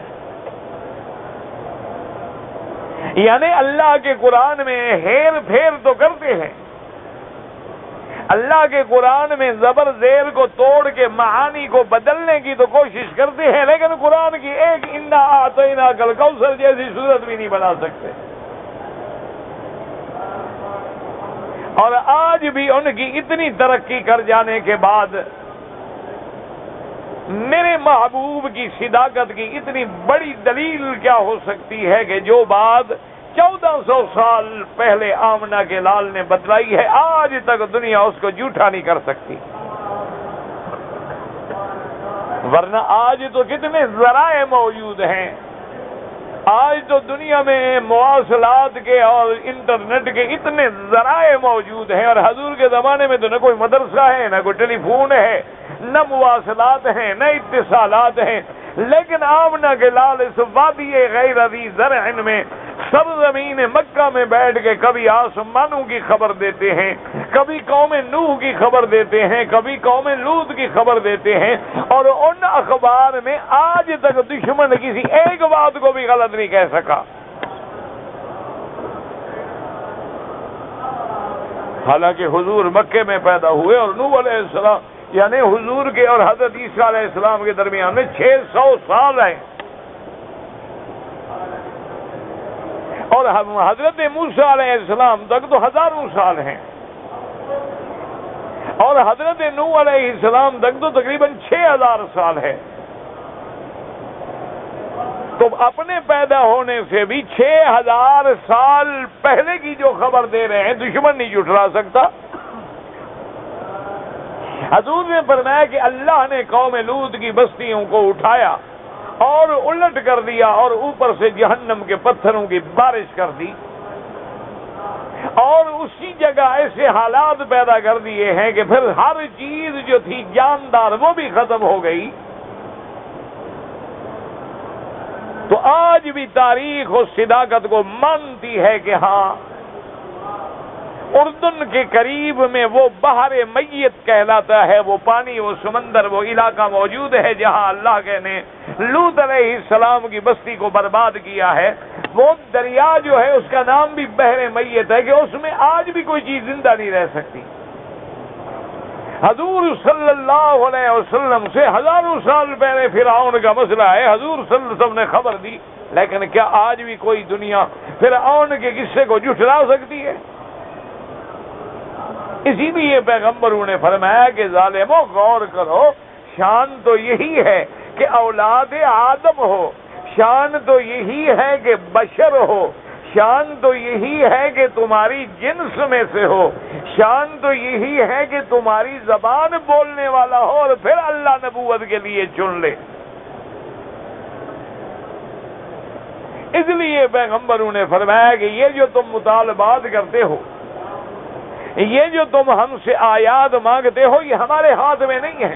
یعنی اللہ کے قرآن میں ہیر پھیر تو کرتے ہیں، اللہ کے قرآن میں زبر زیر کو توڑ کے معانی کو بدلنے کی تو کوشش کرتے ہیں، لیکن قرآن کی ایک انا اعطیناک الکوثر جیسی صورت بھی نہیں بنا سکتے۔ اور آج بھی ان کی اتنی ترقی کر جانے کے بعد میرے محبوب کی صداقت کی اتنی بڑی دلیل کیا ہو سکتی ہے کہ جو بات 1400 سال پہلے آمنہ کے لال نے بتلائی ہے، آج تک دنیا اس کو جھوٹا نہیں کر سکتی۔ ورنہ آج تو کتنے ذرائع موجود ہیں، آج تو دنیا میں مواصلات کے اور انٹرنیٹ کے اتنے ذرائع موجود ہیں، اور حضور کے زمانے میں تو نہ کوئی مدرسہ ہے، نہ کوئی ٹیلی فون ہے، نہ مواصلات ہیں، نہ اتصالات ہیں، لیکن آمنہ کے لال اس وادی غیر ذی زرع میں سرزمین مکہ میں بیٹھ کے کبھی آسمانوں کی خبر دیتے ہیں، کبھی قوم نوح کی خبر دیتے ہیں، کبھی قوم لوط کی خبر دیتے ہیں، اور ان اخبار میں آج تک دشمن کسی ایک بات کو بھی غلط نہیں کہہ سکا۔ حالانکہ حضور مکے میں پیدا ہوئے اور نوح علیہ السلام یعنی حضور کے اور حضرت عیسیٰ علیہ السلام کے درمیان میں 600 سال ہیں، اور حضرت موسیٰ علیہ السلام تک تو ہزاروں سال ہیں، اور حضرت نوح علیہ السلام تک تو تقریباً 6000 سال ہے۔ تو اپنے پیدا ہونے سے بھی 6000 سال پہلے کی جو خبر دے رہے ہیں دشمن نہیں جھٹلا سکتا۔ حضور نے فرمایا کہ اللہ نے قوم لوط کی بستیوں کو اٹھایا اور الٹ کر دیا اور اوپر سے جہنم کے پتھروں کی بارش کر دی، اور اسی جگہ ایسے حالات پیدا کر دیے ہیں کہ پھر ہر چیز جو تھی جاندار وہ بھی ختم ہو گئی۔ تو آج بھی تاریخ اس صداقت کو مانتی ہے کہ ہاں اردن کے قریب میں وہ بحر میت کہلاتا ہے، وہ پانی، وہ سمندر، وہ علاقہ موجود ہے جہاں اللہ کے نے لوط علیہ السلام کی بستی کو برباد کیا ہے۔ وہ دریا جو ہے اس کا نام بھی بحر میت ہے کہ اس میں آج بھی کوئی چیز زندہ نہیں رہ سکتی۔ حضور صلی اللہ علیہ وسلم سے ہزاروں سال پہلے فرعون کا مسئلہ ہے، حضور صلی اللہ علیہ وسلم نے خبر دی، لیکن کیا آج بھی کوئی دنیا فرعون کے قصے کو جھٹلا سکتی ہے؟ اسی لیے پیغمبروں نے فرمایا کہ ظالموں غور کرو، شان تو یہی ہے کہ اولاد آدم ہو، شان تو یہی ہے کہ بشر ہو، شان تو یہی ہے کہ تمہاری جنس میں سے ہو، شان تو یہی ہے کہ تمہاری زبان بولنے والا ہو، اور پھر اللہ نبوت کے لیے چن لے۔ اس لیے پیغمبروں نے فرمایا کہ یہ جو تم مطالبات کرتے ہو، یہ جو تم ہم سے آیات مانگتے ہو، یہ ہمارے ہاتھ میں نہیں ہے۔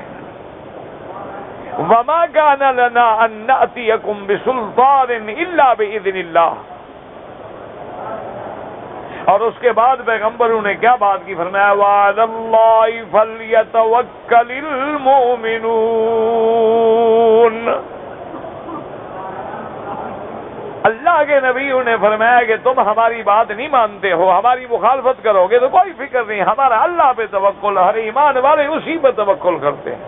وَمَا كَانَ لَنَا أَن نَّأْتِيَكُم بِسُلْطَانٍ إِلَّا بِإِذْنِ اللَّهِ۔ اور اس کے بعد پیغمبروں نے کیا بات کی؟ فرمایا وَعَلَى اللَّهِ فَلْيَتَوَكَّلِ الْمُؤْمِنُونَ۔ اللہ کے نبیوں نے فرمایا کہ تم ہماری بات نہیں مانتے ہو، ہماری مخالفت کرو گے تو کوئی فکر نہیں، ہمارا اللہ پہ توکل، ہر ایمان والے اسی پہ توکل کرتے ہیں،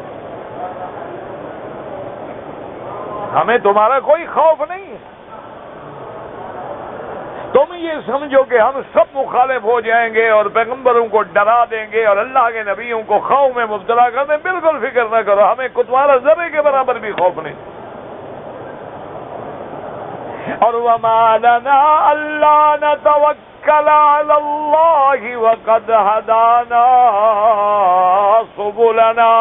ہمیں تمہارا کوئی خوف نہیں ہے۔ تم یہ سمجھو کہ ہم سب مخالف ہو جائیں گے اور پیغمبروں کو ڈرا دیں گے اور اللہ کے نبیوں کو خوف میں مبتلا کر دیں، بالکل فکر نہ کرو، ہمیں تمہارا ذرے کے برابر بھی خوف نہیں۔ اور وَمَا لَنَا أَلَّا نَتَوَكَّلَ عَلَى اللَّهِ وَقَدْ هَدَانَا سُبُلَنَا۔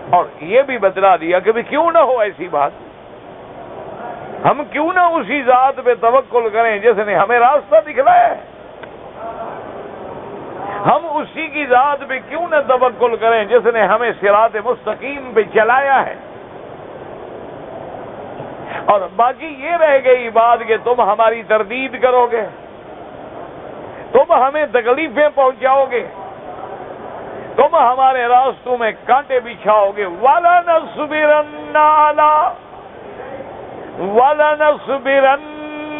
اور یہ بھی بتلا دیا کہ بھی کیوں نہ ہو ایسی بات، ہم کیوں نہ اسی ذات پہ توکل کریں جس نے ہمیں راستہ دکھلایا ہے، ہم اسی کی ذات پہ کیوں نہ توکل کریں جس نے ہمیں صراط مستقیم پہ چلایا ہے۔ اور باقی یہ رہ گئی بات کہ تم ہماری تردید کرو گے، تم ہمیں تکلیفیں پہنچاؤ گے، تم ہمارے راستوں میں کانٹے بچھاؤ گے۔ وَلَنَصْبِرَنَّ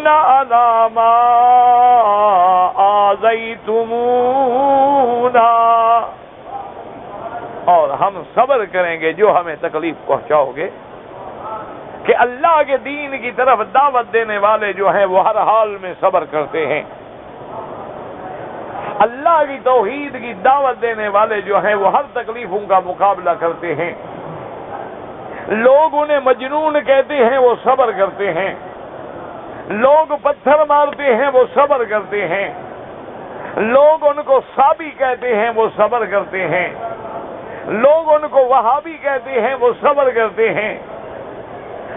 عَلَىٰ مَا آذَيْتُمُونَا، اور ہم صبر کریں گے جو ہمیں تکلیف پہنچاؤ گے۔ کہ اللہ کے دین کی طرف دعوت دینے والے جو ہیں وہ ہر حال میں صبر کرتے ہیں، اللہ کی توحید کی دعوت دینے والے جو ہیں وہ ہر تکلیفوں کا مقابلہ کرتے ہیں۔ لوگ انہیں مجنون کہتے ہیں، وہ صبر کرتے ہیں، لوگ پتھر مارتے ہیں، وہ صبر کرتے ہیں، لوگ ان کو صابی کہتے ہیں، وہ صبر کرتے ہیں، لوگ ان کو وہابی کہتے ہیں، وہ صبر کرتے ہیں،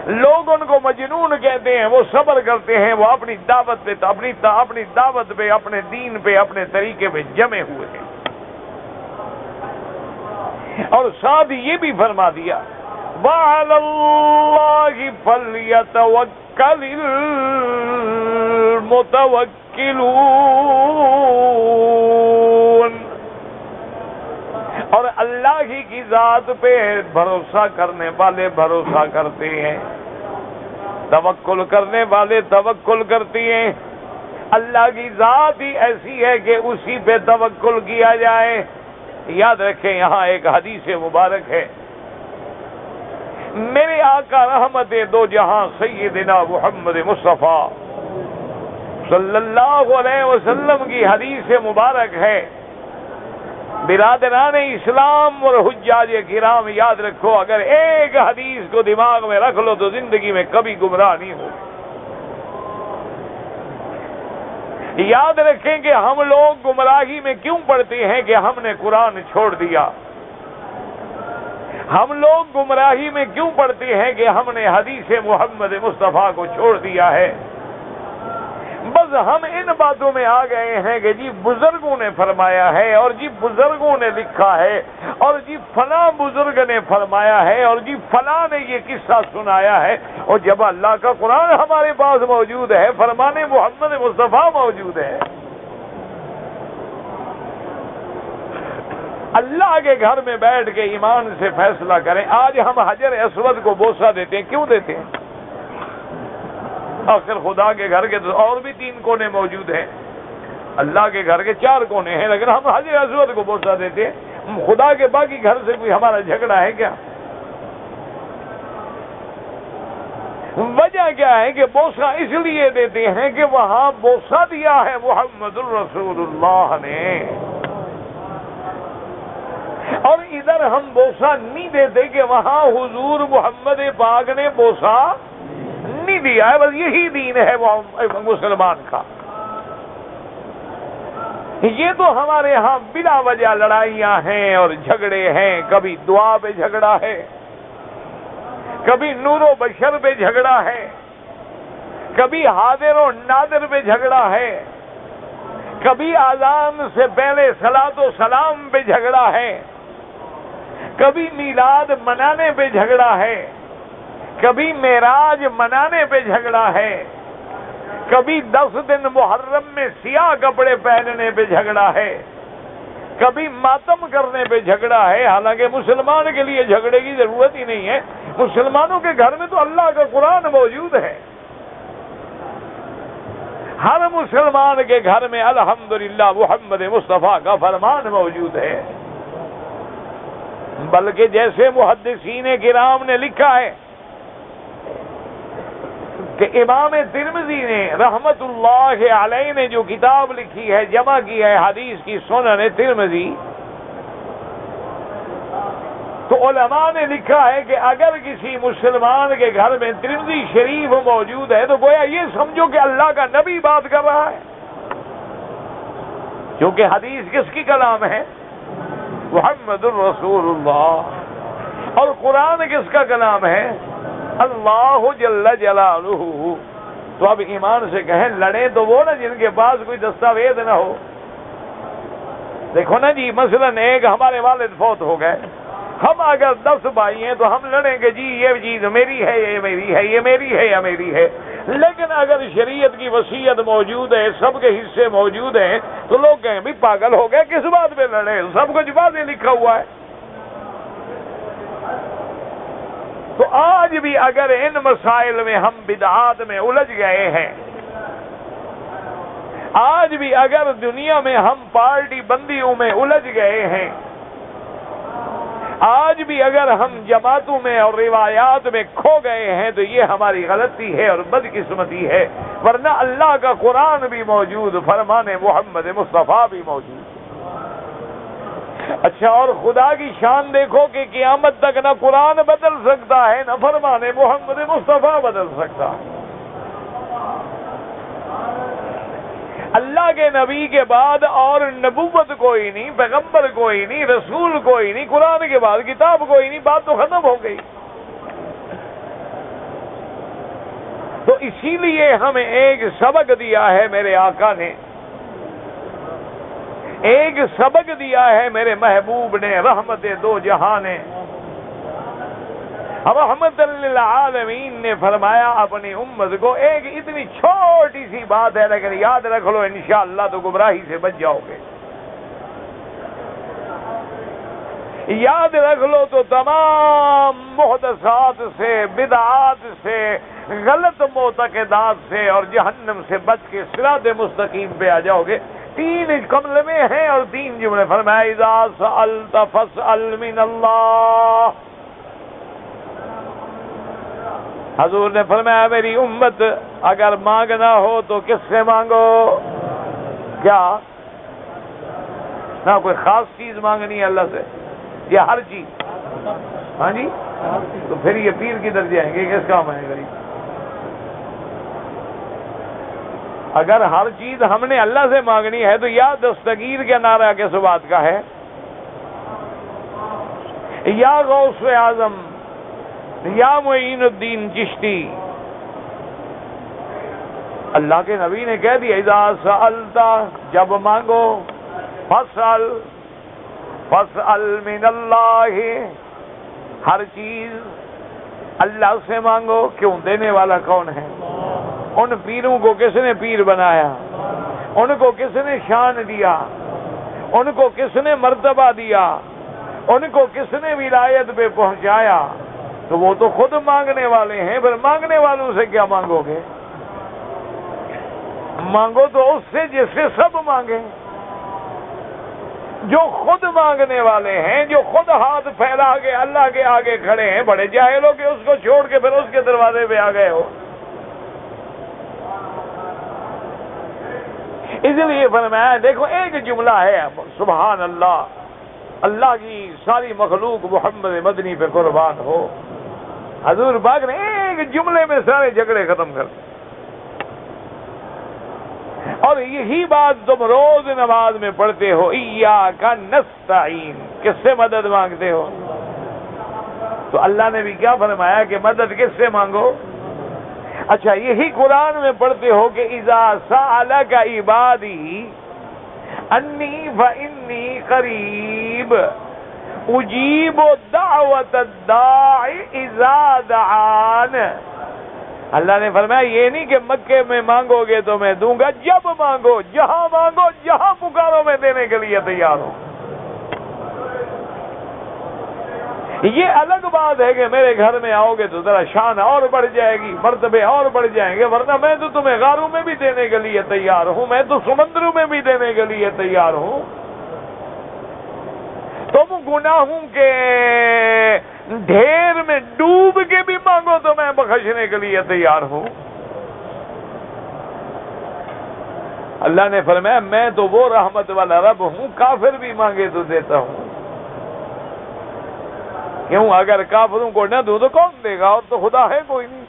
لوگ ان کو مجنون کہتے ہیں، وہ صبر کرتے ہیں، وہ اپنی دعوت پہ اپنی دعوت پہ، اپنے دین پہ، اپنے طریقے پہ جمے ہوئے ہیں۔ اور ساتھ یہ بھی فرما دیا وَعَلَى اللَّهِ فَلْيَتَوَكَّلِ الْمُتَوَكِّلُونَ، اور اللہ ہی کی ذات پہ بھروسہ کرنے والے بھروسہ کرتے ہیں، توکل کرنے والے توکل کرتے ہیں۔ اللہ کی ذات ہی ایسی ہے کہ اسی پہ توکل کیا جائے۔ یاد رکھیں یہاں ایک حدیث مبارک ہے، میرے آقا رحمت دو جہاں سیدنا محمد مصطفیٰ صلی اللہ علیہ وسلم کی حدیث مبارک ہے۔ برادران اسلام اور حجاج کرام یاد رکھو، اگر ایک حدیث کو دماغ میں رکھ لو تو زندگی میں کبھی گمراہ نہیں ہو۔ یاد رکھیں کہ ہم لوگ گمراہی میں کیوں پڑتے ہیں کہ ہم نے قرآن چھوڑ دیا، ہم لوگ گمراہی میں کیوں پڑتے ہیں کہ ہم نے حدیث محمد مصطفیٰ کو چھوڑ دیا ہے۔ بس ہم ان باتوں میں آ گئے ہیں کہ جی بزرگوں نے فرمایا ہے، اور جی بزرگوں نے لکھا ہے، اور جی فلاں بزرگ نے فرمایا ہے، اور جی فلاں نے یہ قصہ سنایا ہے۔ اور جب اللہ کا قرآن ہمارے پاس موجود ہے، فرمان محمد مصطفیٰ موجود ہے، اللہ کے گھر میں بیٹھ کے ایمان سے فیصلہ کریں۔ آج ہم حجر اسود کو بوسہ دیتے ہیں، کیوں دیتے ہیں؟ آخر خدا کے گھر کے اور بھی 3 کونے موجود ہیں، اللہ کے گھر کے 4 کونے ہیں، لیکن ہم حجر اسود کو بوسہ دیتے ہیں۔ خدا کے باقی گھر سے کوئی ہمارا جھگڑا ہے کیا؟ وجہ کیا ہے کہ بوسہ اس لیے دیتے ہیں کہ وہاں بوسہ دیا ہے محمد الرسول اللہ نے، اور ادھر ہم بوسہ نہیں دیتے کہ وہاں حضور محمد پاک نے بوسہ نہیں دیا ہے۔ بس یہی دین ہے مسلمان کا۔ یہ تو ہمارے ہاں بلا وجہ لڑائیاں ہیں اور جھگڑے ہیں، کبھی دعا پہ جھگڑا ہے، کبھی نور و بشر پہ جھگڑا ہے، کبھی حاضر و نادر پہ جھگڑا ہے، کبھی اذان سے پہلے صلاۃ و سلام پہ جھگڑا ہے، کبھی میلاد منانے پہ جھگڑا ہے، کبھی معراج منانے پہ جھگڑا ہے، کبھی 10 دن محرم میں سیاہ کپڑے پہننے پہ جھگڑا ہے، کبھی ماتم کرنے پہ جھگڑا ہے۔ حالانکہ مسلمان کے لیے جھگڑے کی ضرورت ہی نہیں ہے، مسلمانوں کے گھر میں تو اللہ کا قرآن موجود ہے، ہر مسلمان کے گھر میں الحمدللہ محمد مصطفیٰ کا فرمان موجود ہے۔ بلکہ جیسے محدثین کرام نے لکھا ہے کہ امام ترمذی نے رحمت اللہ علیہ نے جو کتاب لکھی ہے، جمع کی ہے حدیث کی سنن ترمذی، تو علماء نے لکھا ہے کہ اگر کسی مسلمان کے گھر میں ترمذی شریف موجود ہے تو گویا یہ سمجھو کہ اللہ کا نبی بات کر رہا ہے، کیونکہ حدیث کس کی کلام ہے؟ محمد الرسول اللہ۔ اور قرآن کس کا کلام ہے؟ اللہ جل جلالہ۔ تو اب ایمان سے کہیں لڑیں تو وہ نا جن کے پاس کوئی دستاویز نہ ہو۔ دیکھو نا جی، مثلاً ایک ہمارے والد فوت ہو گئے، ہم اگر 10 بھائی ہیں تو ہم لڑیں گے جی یہ چیز میری ہے، یہ میری ہے، یہ میری ہے یا میری ہے۔ لیکن اگر شریعت کی وصیت موجود ہے، سب کے حصے موجود ہیں، تو لوگ کہیں بھی پاگل ہو گئے، کس بات پہ لڑے؟ سب کچھ واضح لکھا ہوا ہے۔ تو آج بھی اگر ان مسائل میں ہم بدعات میں الجھ گئے ہیں، آج بھی اگر دنیا میں ہم پارٹی بندیوں میں الجھ گئے ہیں، آج بھی اگر ہم جماعتوں میں اور روایات میں کھو گئے ہیں، تو یہ ہماری غلطی ہے اور بدقسمتی ہے، ورنہ اللہ کا قرآن بھی موجود، فرمان محمد مصطفیٰ بھی موجود۔ اچھا، اور خدا کی شان دیکھو کہ قیامت تک نہ قرآن بدل سکتا ہے، نہ فرمان محمد مصطفیٰ بدل سکتا ہے۔ اللہ کے نبی کے بعد اور نبوت کوئی نہیں، پیغمبر کوئی نہیں، رسول کوئی نہیں، قرآن کے بعد کتاب کوئی نہیں، بات تو ختم ہو گئی۔ تو اسی لیے ہمیں ایک سبق دیا ہے میرے آقا نے، ایک سبق دیا ہے میرے محبوب نے، رحمت دو جہاں نے، رحمت للعالمین نے فرمایا اپنی امت کو، ایک اتنی چھوٹی سی بات ہے لیکن یاد رکھ لو انشاءاللہ تو گمراہی سے بچ جاؤ گے۔ یاد رکھ لو تو تمام محدثات سے، بدعات سے، غلط معتقدات سے اور جہنم سے بچ کے صراط مستقیم پہ آ جاؤ گے۔ 3 کلمے ہیں اور 3 جملے، فرمایا اذا سألت فاسأل من اللہ۔ حضور نے فرمایا میری امت اگر مانگنا ہو تو کس سے مانگو؟ کیا؟ نہ کوئی خاص چیز مانگنی ہے اللہ سے یا ہر چیز؟ ہاں جی، تو پھر یہ پیر کدھر جائیں گے، کس کام آئے گا؟ اگر ہر چیز ہم نے اللہ سے مانگنی ہے تو یا دستگیر کا نعرہ کس بات کا ہے؟ یا غوث اعظم، یا معین الدین چشتی۔ اللہ کے نبی نے کہہ دیا اذا سألت، جب مانگو، فاسأل من اللہ، ہر چیز اللہ سے مانگو۔ کیوں؟ دینے والا کون ہے؟ ان پیروں کو کس نے پیر بنایا؟ ان کو کس نے شان دیا؟ ان کو کس نے مرتبہ دیا؟ ان کو کس نے ولایت پہ پہنچایا؟ تو وہ تو خود مانگنے والے ہیں، پھر مانگنے والوں سے کیا مانگو گے؟ مانگو تو اس سے جس سے سب مانگیں، جو خود مانگنے والے ہیں، جو خود ہاتھ پھیلا کے اللہ کے آگے کھڑے ہیں۔ بڑے جاہل ہو کہ اس کو چھوڑ کے پھر اس کے دروازے پہ آ گئے ہو۔ اس لیے فرمایا، دیکھو ایک جملہ ہے، سبحان اللہ، اللہ کی ساری مخلوق محمد مدنی پہ قربان ہو۔ حضور پاک نے ایک جملے میں سارے جھگڑے ختم کر دیے، اور یہی بات تم روز نماز میں پڑھتے ہو، ایاک نستعین، کس سے مدد مانگتے ہو؟ تو اللہ نے بھی کیا فرمایا کہ مدد کس سے مانگو؟ اچھا، یہی قرآن میں پڑھتے ہو کہ اذا سألک عبادی انی فانی قریب اجیب دعوت الداع اذا دعان۔ اللہ نے فرمایا یہ نہیں کہ مکے میں مانگو گے تو میں دوں گا، جب مانگو، جہاں مانگو، جہاں پکارو میں دینے کے لیے تیار ہوں۔ یہ الگ بات ہے کہ میرے گھر میں آؤ گے تو ذرا شان اور بڑھ جائے گی، مرتبے اور بڑھ جائیں گے، ورنہ میں تو تمہیں غاروں میں بھی دینے کے لیے تیار ہوں، میں تو سمندروں میں بھی دینے کے لیے تیار ہوں۔ تم گناہوں کے ڈھیر میں ڈوب کے بھی مانگو تو میں بخشنے کے لیے تیار ہوں۔ اللہ نے فرمایا میں تو وہ رحمت والا رب ہوں، کافر بھی مانگے تو دیتا ہوں۔ کیوں؟ اگر کافروں کو نہ دوں تو کون دے گا؟ اور تو خدا ہے کوئی نہیں۔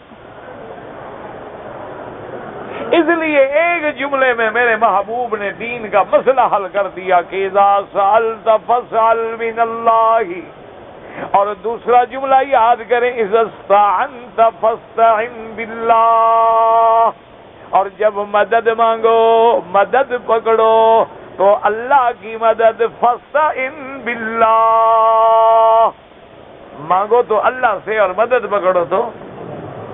اس لیے ایک جملے میں میرے محبوب نے دین کا مسئلہ حل کر دیا کہ اذا سألت فاسأل من اللہ، اور دوسرا جملہ یاد کریں، اذا استعنت فاستعن باللہ، اور جب مدد مانگو، مدد پکڑو تو اللہ کی مدد، فاستعن باللہ، مانگو تو اللہ سے اور مدد پکڑو تو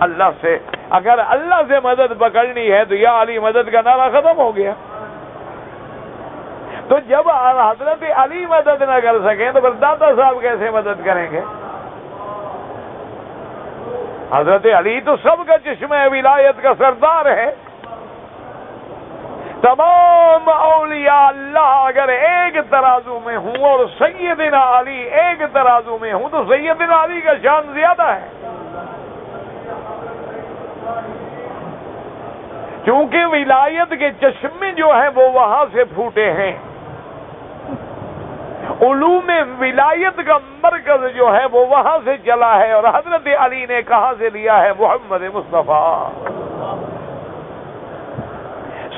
اللہ سے۔ اگر اللہ سے مدد پکڑنی ہے تو یا علی مدد کا نعرہ ختم ہو گیا۔ تو جب حضرت علی مدد نہ کر سکیں تو پھر داتا صاحب کیسے مدد کریں گے؟ حضرت علی تو سب کا چشمہ ولایت کا سردار ہے۔ تمام اولیاء اللہ اگر ایک ترازو میں ہوں اور سیدنا علی ایک ترازو میں ہوں تو سیدنا علی کا شان زیادہ ہے، کیونکہ ولایت کے چشمے جو ہیں وہ وہاں سے پھوٹے ہیں۔ علوم ولایت کا مرکز جو ہے وہ وہاں سے چلا ہے، اور حضرت علی نے کہاں سے لیا ہے؟ محمد مصطفیٰ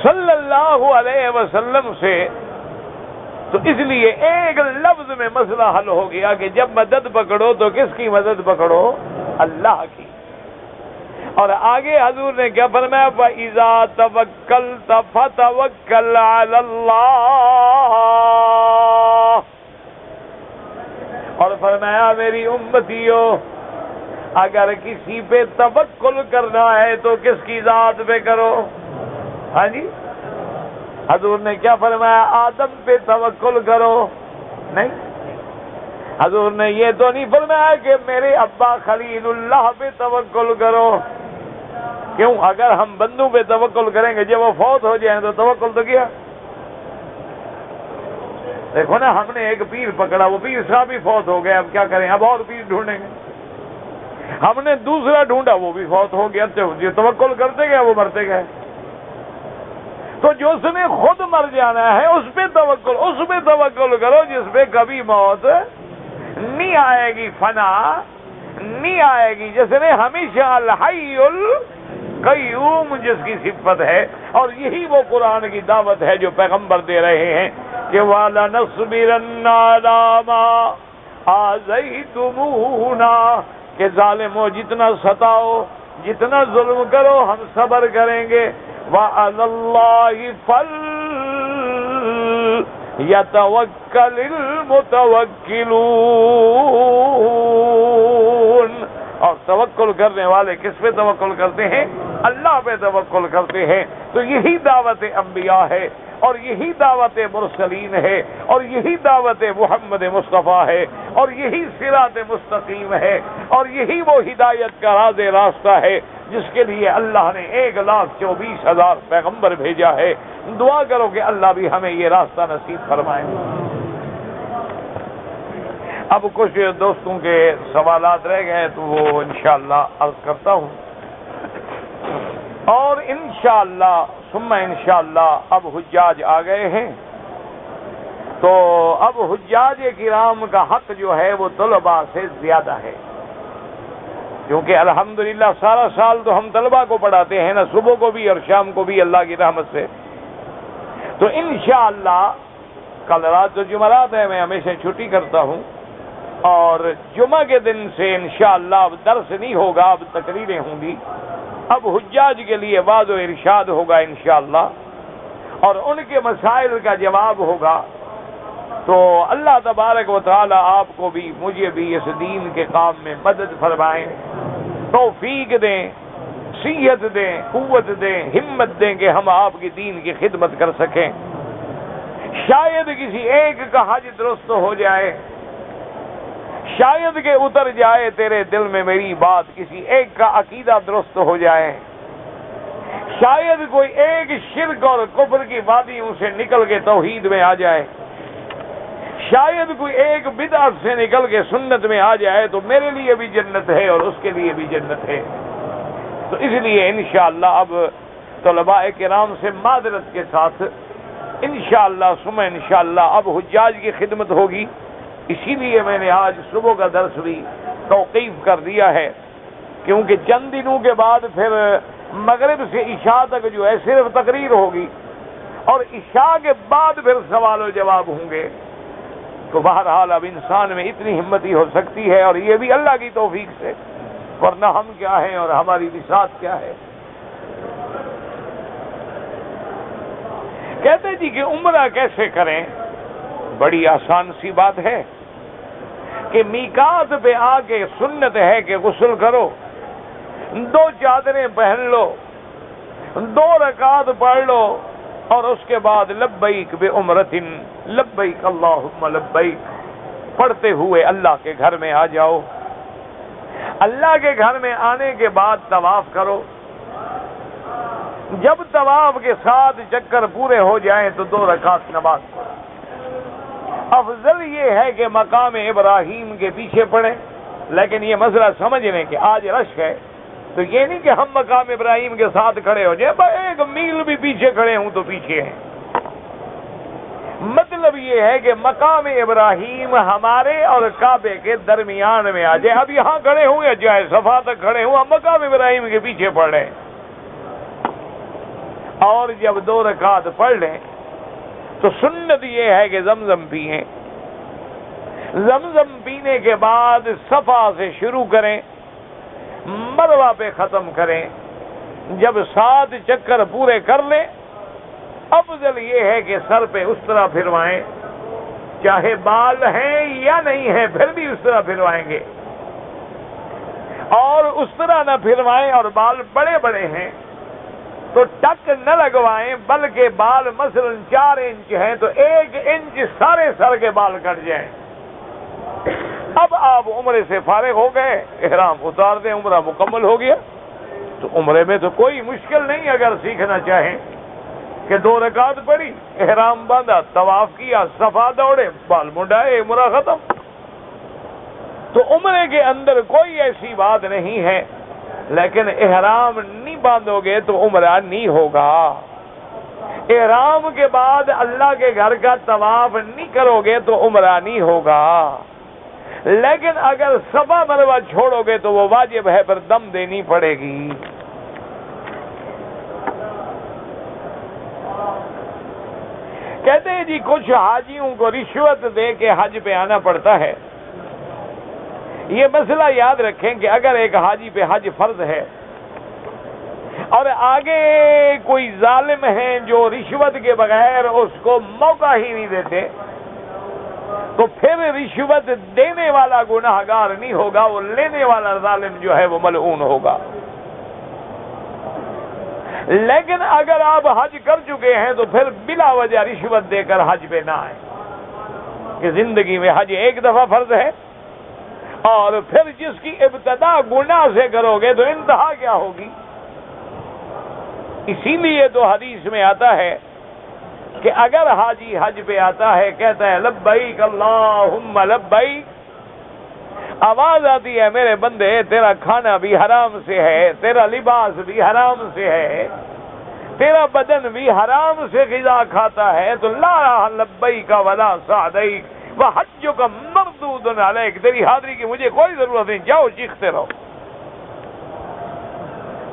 صلی اللہ علیہ وسلم سے۔ تو اس لیے ایک لفظ میں مسئلہ حل ہو گیا کہ جب مدد پکڑو تو کس کی مدد پکڑو؟ اللہ کی۔ اور آگے حضور نے کیا فرمایا؟ فَإِذَا تَوَكَّلْتَ فَتَوَكَّلْ عَلَى اللَّهِ، اور فرمایا میری امتیو اگر کسی پہ توکل کرنا ہے تو کس کی ذات پہ کرو؟ ہاں جی، حضور نے کیا فرمایا؟ آدم پہ توکل کرو؟ نہیں، حضور نے یہ تو نہیں فرمایا کہ میرے ابا خلیل اللہ پہ توکل کرو۔ کیوں؟ اگر ہم بندوں پہ توکل کریں گے جب وہ فوت ہو جائیں تو توکل تو کیا؟ دیکھو نا، ہم نے ایک پیر پکڑا، وہ پیر صاحب بھی فوت ہو گیا، اب کیا کریں؟ اب اور پیر ڈھونڈیں گے۔ ہم نے دوسرا ڈھونڈا، وہ بھی فوت ہو گیا، تو جو توکل کرتے گئے وہ مرتے گئے۔ تو جو اس نے خود مر جانا ہے اس پہ توکل کرو جس پہ کبھی موت نہیں آئے گی، فنا نہیں آئے گی، جس نے ہمیشہ الحی القیوم جس کی صفت ہے۔ اور یہی وہ قرآن کی دعوت ہے جو پیغمبر دے رہے ہیں کہ وَلَنَصْبِرَنَّ عَلَىٰ مَا آذَيْتُمُونَا، کہ ظالموں جتنا ستاؤ، جتنا ظلم کرو ہم صبر کریں گے۔ وَعَلَى اللَّهِ فَلْيَتَوَكَّلِ الْمُتَوَكِّلُونَ، اور توکل کرنے والے کس پہ توکل کرتے ہیں؟ اللہ پہ توکل کرتے ہیں۔ تو یہی دعوت انبیاء ہے، اور یہی دعوت مرسلین ہے، اور یہی دعوت محمد مصطفیٰ ہے، اور یہی صراط مستقیم ہے، اور یہی وہ ہدایت کا راستہ ہے جس کے لیے اللہ نے 1,24,000 پیغمبر بھیجا ہے۔ دعا کرو کہ اللہ بھی ہمیں یہ راستہ نصیب فرمائے۔ اب کچھ دوستوں کے سوالات رہ گئے تو وہ انشاءاللہ عرض کرتا ہوں، اور انشاءاللہ ثم انشاءاللہ اب حجاج آ گئے ہیں، تو اب حجاج کرام کا حق جو ہے وہ طلباء سے زیادہ ہے، کیونکہ الحمدللہ سارا سال تو ہم طلباء کو پڑھاتے ہیں نا، صبح کو بھی اور شام کو بھی اللہ کی رحمت سے۔ تو انشاءاللہ کل رات جو جمعرات ہے میں ہمیشہ چھٹی کرتا ہوں، اور جمعہ کے دن سے انشاءاللہ اب درس نہیں ہوگا، اب تقریریں ہوں گی، اب حجاج کے لیے وعظ و ارشاد ہوگا انشاءاللہ، اور ان کے مسائل کا جواب ہوگا۔ تو اللہ تبارک و تعالی آپ کو بھی مجھے بھی اس دین کے کام میں مدد فرمائیں، توفیق دیں، صحت دیں، قوت دیں، ہمت دیں کہ ہم آپ کی دین کی خدمت کر سکیں۔ شاید کسی ایک کا حج درست ہو جائے، شاید کہ اتر جائے تیرے دل میں میری بات، کسی ایک کا عقیدہ درست ہو جائے، شاید کوئی ایک شرک اور کفر کی وادیوں سے نکل کے توحید میں آ جائے، شاید کوئی ایک بدعت سے نکل کے سنت میں آ جائے، تو میرے لیے بھی جنت ہے اور اس کے لیے بھی جنت ہے۔ تو اس لیے انشاءاللہ اب طلباء کرام سے معذرت کے ساتھ انشاءاللہ ثم انشاءاللہ اب حجاج کی خدمت ہوگی، اسی لیے میں نے آج صبح کا درس بھی توقیف کر دیا ہے، کیونکہ چند دنوں کے بعد پھر مغرب سے عشاء تک جو ہے صرف تقریر ہوگی، اور عشاء کے بعد پھر سوال و جواب ہوں گے۔ تو بہرحال اب انسان میں اتنی ہمت ہی ہو سکتی ہے، اور یہ بھی اللہ کی توفیق سے، ورنہ ہم کیا ہیں اور ہماری بساط کیا ہے۔ کہتے جی کہ عمرہ کیسے کریں؟ بڑی آسان سی بات ہے کہ میقات پہ آ کے سنت ہے کہ غسل کرو، 2 چادریں پہن لو، 2 رکعت پڑھ لو، اور اس کے بعد لبیک بعمرۃ، لبیک اللہم لبیک پڑھتے ہوئے اللہ کے گھر میں آ جاؤ۔ اللہ کے گھر میں آنے کے بعد طواف کرو۔ جب طواف کے 7 چکر پورے ہو جائیں تو 2 رکعت نماز پڑھو۔ افضل یہ ہے کہ مقام ابراہیم کے پیچھے پڑھیں، لیکن یہ مسئلہ سمجھ لیں کہ آج رش ہے، تو یہ نہیں کہ ہم مقام ابراہیم کے ساتھ کھڑے ہو جائیں، 1 میل بھی پیچھے کھڑے ہوں تو پیچھے ہیں۔ مطلب یہ ہے کہ مقام ابراہیم ہمارے اور کعبے کے درمیان میں آ جائے۔ اب یہاں کھڑے ہوں یا جائے صفا تک کھڑے ہوں، ہم مقام ابراہیم کے پیچھے پڑھ رہے ہیں، اور جب 2 رکعت پڑھ لیں تو سنت یہ ہے کہ زمزم پئیں۔ زمزم پینے کے بعد صفا سے شروع کریں، مروہ پہ ختم کریں۔ جب 7 چکر پورے کر لیں، افضل یہ ہے کہ سر پہ اس طرح پھروائیں، چاہے بال ہیں یا نہیں ہیں پھر بھی اس طرح پھروائیں گے، اور اس طرح نہ پھروائیں اور بال بڑے بڑے ہیں تو ٹک نہ لگوائیں، بلکہ بال مثلا 4 انچ ہیں تو 1 انچ سارے سر کے بال کٹ جائیں۔ اب آپ عمرے سے فارغ ہو گئے، احرام اتار دیں، عمرہ مکمل ہو گیا۔ تو عمرے میں تو کوئی مشکل نہیں، اگر سیکھنا چاہیں کہ 2 رکعت پڑھی، احرام باندھا، طواف کیا، صفا دوڑے، بال منڈائے، عمرہ ختم۔ تو عمرے کے اندر کوئی ایسی بات نہیں ہے، لیکن احرام نہیں باندھو گے تو عمرہ نہیں ہوگا۔ احرام کے بعد اللہ کے گھر کا طواف نہیں کرو گے تو عمرہ نہیں ہوگا، لیکن اگر صفا مروہ چھوڑو گے تو وہ واجب ہے، پر دم دینی پڑے گی۔ کہتے ہیں جی کچھ حاجیوں کو رشوت دے کے حج پہ آنا پڑتا ہے۔ یہ مسئلہ یاد رکھیں کہ اگر ایک حاجی پہ حج فرض ہے اور آگے کوئی ظالم ہیں جو رشوت کے بغیر اس کو موقع ہی نہیں دیتے، تو پھر رشوت دینے والا گناہگار نہیں ہوگا، وہ لینے والا ظالم جو ہے وہ ملعون ہوگا۔ لیکن اگر آپ حج کر چکے ہیں تو پھر بلا وجہ رشوت دے کر حج پہ نہ آئیں، کہ زندگی میں حج ایک دفعہ فرض ہے، اور پھر جس کی ابتدا گناہ سے کرو گے تو انتہا کیا ہوگی؟ اسی لیے تو حدیث میں آتا ہے کہ اگر حاجی حج پہ آتا ہے، کہتا ہے لبیک اللہم لبیک، آواز آتی ہے میرے بندے تیرا کھانا بھی حرام سے ہے، تیرا لباس بھی حرام سے ہے، تیرا بدن بھی حرام سے غذا کھاتا ہے، تو لا لبیک ولا سعدیک وحجک مردود علیک، تیری حاضری کی مجھے کوئی ضرورت نہیں، جاؤ چیختے رہو۔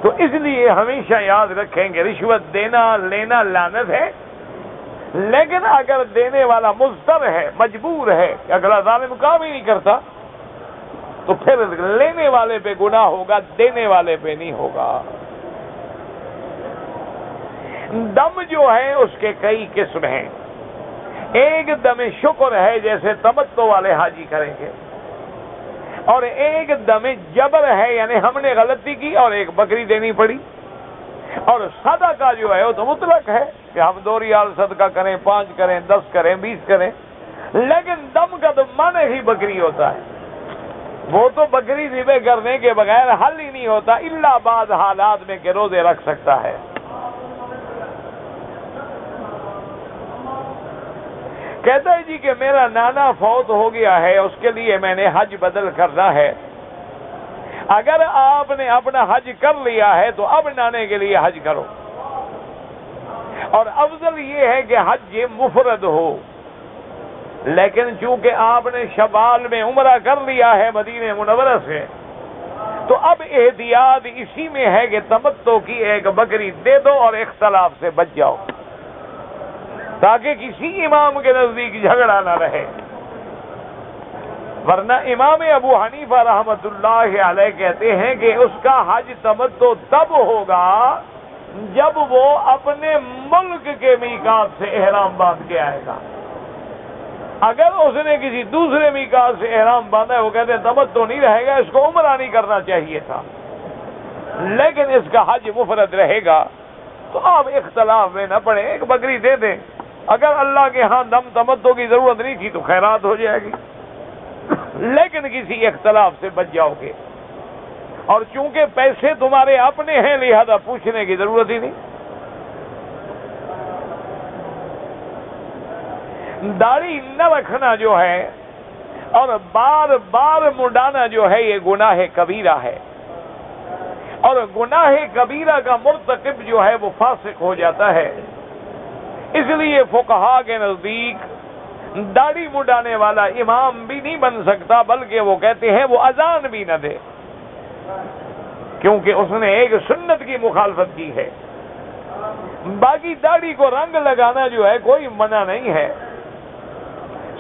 تو اس لیے ہمیشہ یاد رکھیں کہ رشوت دینا لینا لعنت ہے، لیکن اگر دینے والا مضطر ہے، مجبور ہے کہ اگلا ظالم کام ہی نہیں کرتا، تو پھر لینے والے پہ گناہ ہوگا، دینے والے پہ نہیں ہوگا۔ دم جو ہے اس کے کئی قسم ہیں۔ ایک دم شکر ہے جیسے تمتع والے حاجی کریں گے، اور ایک دم جبر ہے یعنی ہم نے غلطی کی اور ایک بکری دینی پڑی، اور صدقہ جو ہے وہ تو مطلق ہے کہ ہم 2 ریال صدقہ کریں، 5 کریں، 10 کریں، 20 کریں، لیکن دم کا تو معنی ہی بکری ہوتا ہے۔ وہ تو بکری ذبح کرنے کے بغیر حل ہی نہیں ہوتا، الا بعض حالات میں کہ روزے رکھ سکتا ہے۔ کہتا ہے جی کہ میرا نانا فوت ہو گیا ہے، اس کے لیے میں نے حج بدل کرنا ہے۔ اگر آپ نے اپنا حج کر لیا ہے تو اب نانے کے لیے حج کرو، اور افضل یہ ہے کہ حج مفرد ہو، لیکن چونکہ آپ نے شوال میں عمرہ کر لیا ہے مدینہ منورہ سے، تو اب احتیاط اسی میں ہے کہ تمتع کی ایک بکری دے دو اور اختلاف سے بچ جاؤ، تاکہ کسی امام کے نزدیک جھگڑا نہ رہے ورنہ امام ابو حنیفہ رحمۃ اللہ علیہ کہتے ہیں کہ اس کا حج تمتع تب ہوگا جب وہ اپنے ملک کے میقات سے احرام باندھ کے آئے گا۔ اگر اس نے کسی دوسرے میقات سے احرام باندھا ہے، وہ کہتے ہیں تمتع نہیں رہے گا، اس کو عمرہ نہیں کرنا چاہیے تھا، لیکن اس کا حج مفرد رہے گا۔ تو آپ اختلاف میں نہ پڑیں، ایک بکری دے دیں، اگر اللہ کے ہاں دم تمتع کی ضرورت نہیں تھی تو خیرات ہو جائے گی، لیکن کسی اختلاف سے بچ جاؤ گے، اور چونکہ پیسے تمہارے اپنے ہیں لہذا پوچھنے کی ضرورت ہی نہیں۔ داڑھی نہ رکھنا جو ہے اور بار بار منڈانا جو ہے یہ گناہ کبیرہ ہے، اور گناہ کبیرہ کا مرتکب جو ہے وہ فاسق ہو جاتا ہے۔ اس لیے فقہا کے نزدیک داڑھی منڈانے والا امام بھی نہیں بن سکتا، بلکہ وہ کہتے ہیں وہ اذان بھی نہ دے، کیونکہ اس نے ایک سنت کی مخالفت کی ہے۔ باقی داڑھی کو رنگ لگانا جو ہے کوئی منع نہیں ہے،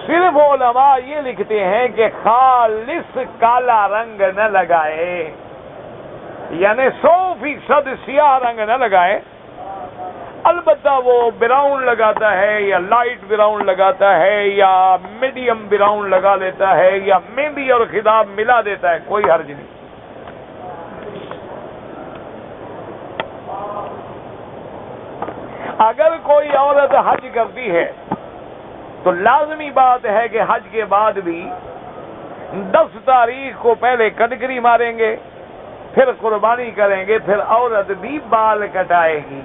صرف علماء یہ لکھتے ہیں کہ خالص کالا رنگ نہ لگائے، یعنی 100% سیاہ رنگ نہ لگائے، البتہ وہ براؤن لگاتا ہے یا لائٹ براؤن لگاتا ہے یا میڈیم براؤن لگا لیتا ہے یا مہندی اور خطاب ملا دیتا ہے، کوئی حرج نہیں۔ اگر کوئی عورت حج کرتی ہے تو لازمی بات ہے کہ حج کے بعد بھی 10 تاریخ کو پہلے کٹکری ماریں گے، پھر قربانی کریں گے، پھر عورت بھی بال کٹائے گی۔